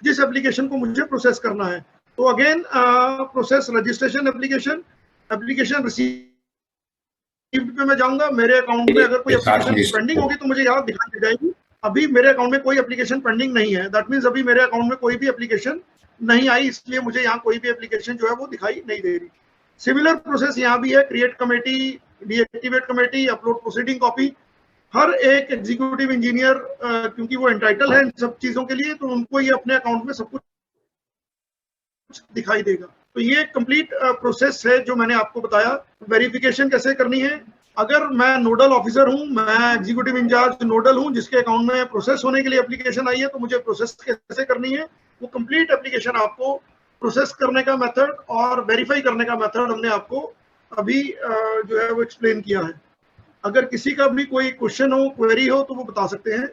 जिस एप्लीकेशन को मुझे प्रोसेस करना है, तो again process registration application, application received पे मैं जाऊंगा। मेरे अकाउंट में अगर कोई एप्लीकेशन पेंडिंग होगी तो मुझे यहाँ दिखाई दे जाएगी। अभी मेरे अकाउंट में कोई एप्लीकेशन पेंडिंग नहीं है, दैट मींस अभी मेरे अकाउंट में कोई भी एप्लीकेशन नहीं आई, इसलिए मुझे यहाँ कोई भी एप्लीकेशन जो है वो दिखाई नहीं दे रही। सिमिलर प्रोसेस यहाँ भी है, create committee, deactivate committee, upload proceeding copy. हर एक एग्जीक्यूटिव इंजीनियर क्योंकि वो एंटाइटल है इन सब चीजों के लिए, तो उनको ये अपने अकाउंट में सब कुछ दिखाई देगा। तो ये कंप्लीट प्रोसेस है जो मैंने आपको बताया। वेरिफिकेशन कैसे करनी है, अगर मैं नोडल ऑफिसर हूं, मैं एग्जीक्यूटिव इंचार्ज नोडल हूं जिसके अकाउंट में प्रोसेस होने के लिए एप्लीकेशन आई है, तो मुझे प्रोसेस कैसे करनी है, वो कंप्लीट एप्लीकेशन आपको प्रोसेस करने का मेथड और वेरीफाई करने का मेथड हमने आपको अभी जो है वो एक्सप्लेन किया है। अगर किसी का भी कोई क्वेश्चन हो, क्वेरी हो, तो वो बता सकते हैं।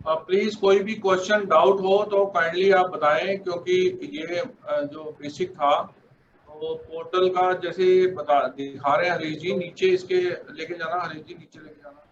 प्लीज कोई भी क्वेश्चन डाउट हो तो काइंडली आप बताएं, क्योंकि ये जो बेसिक था तो पोर्टल का जैसे बता दिखा रहे हैं हरीश जी, नीचे इसके लेके जाना, हरीश जी नीचे लेके जाना।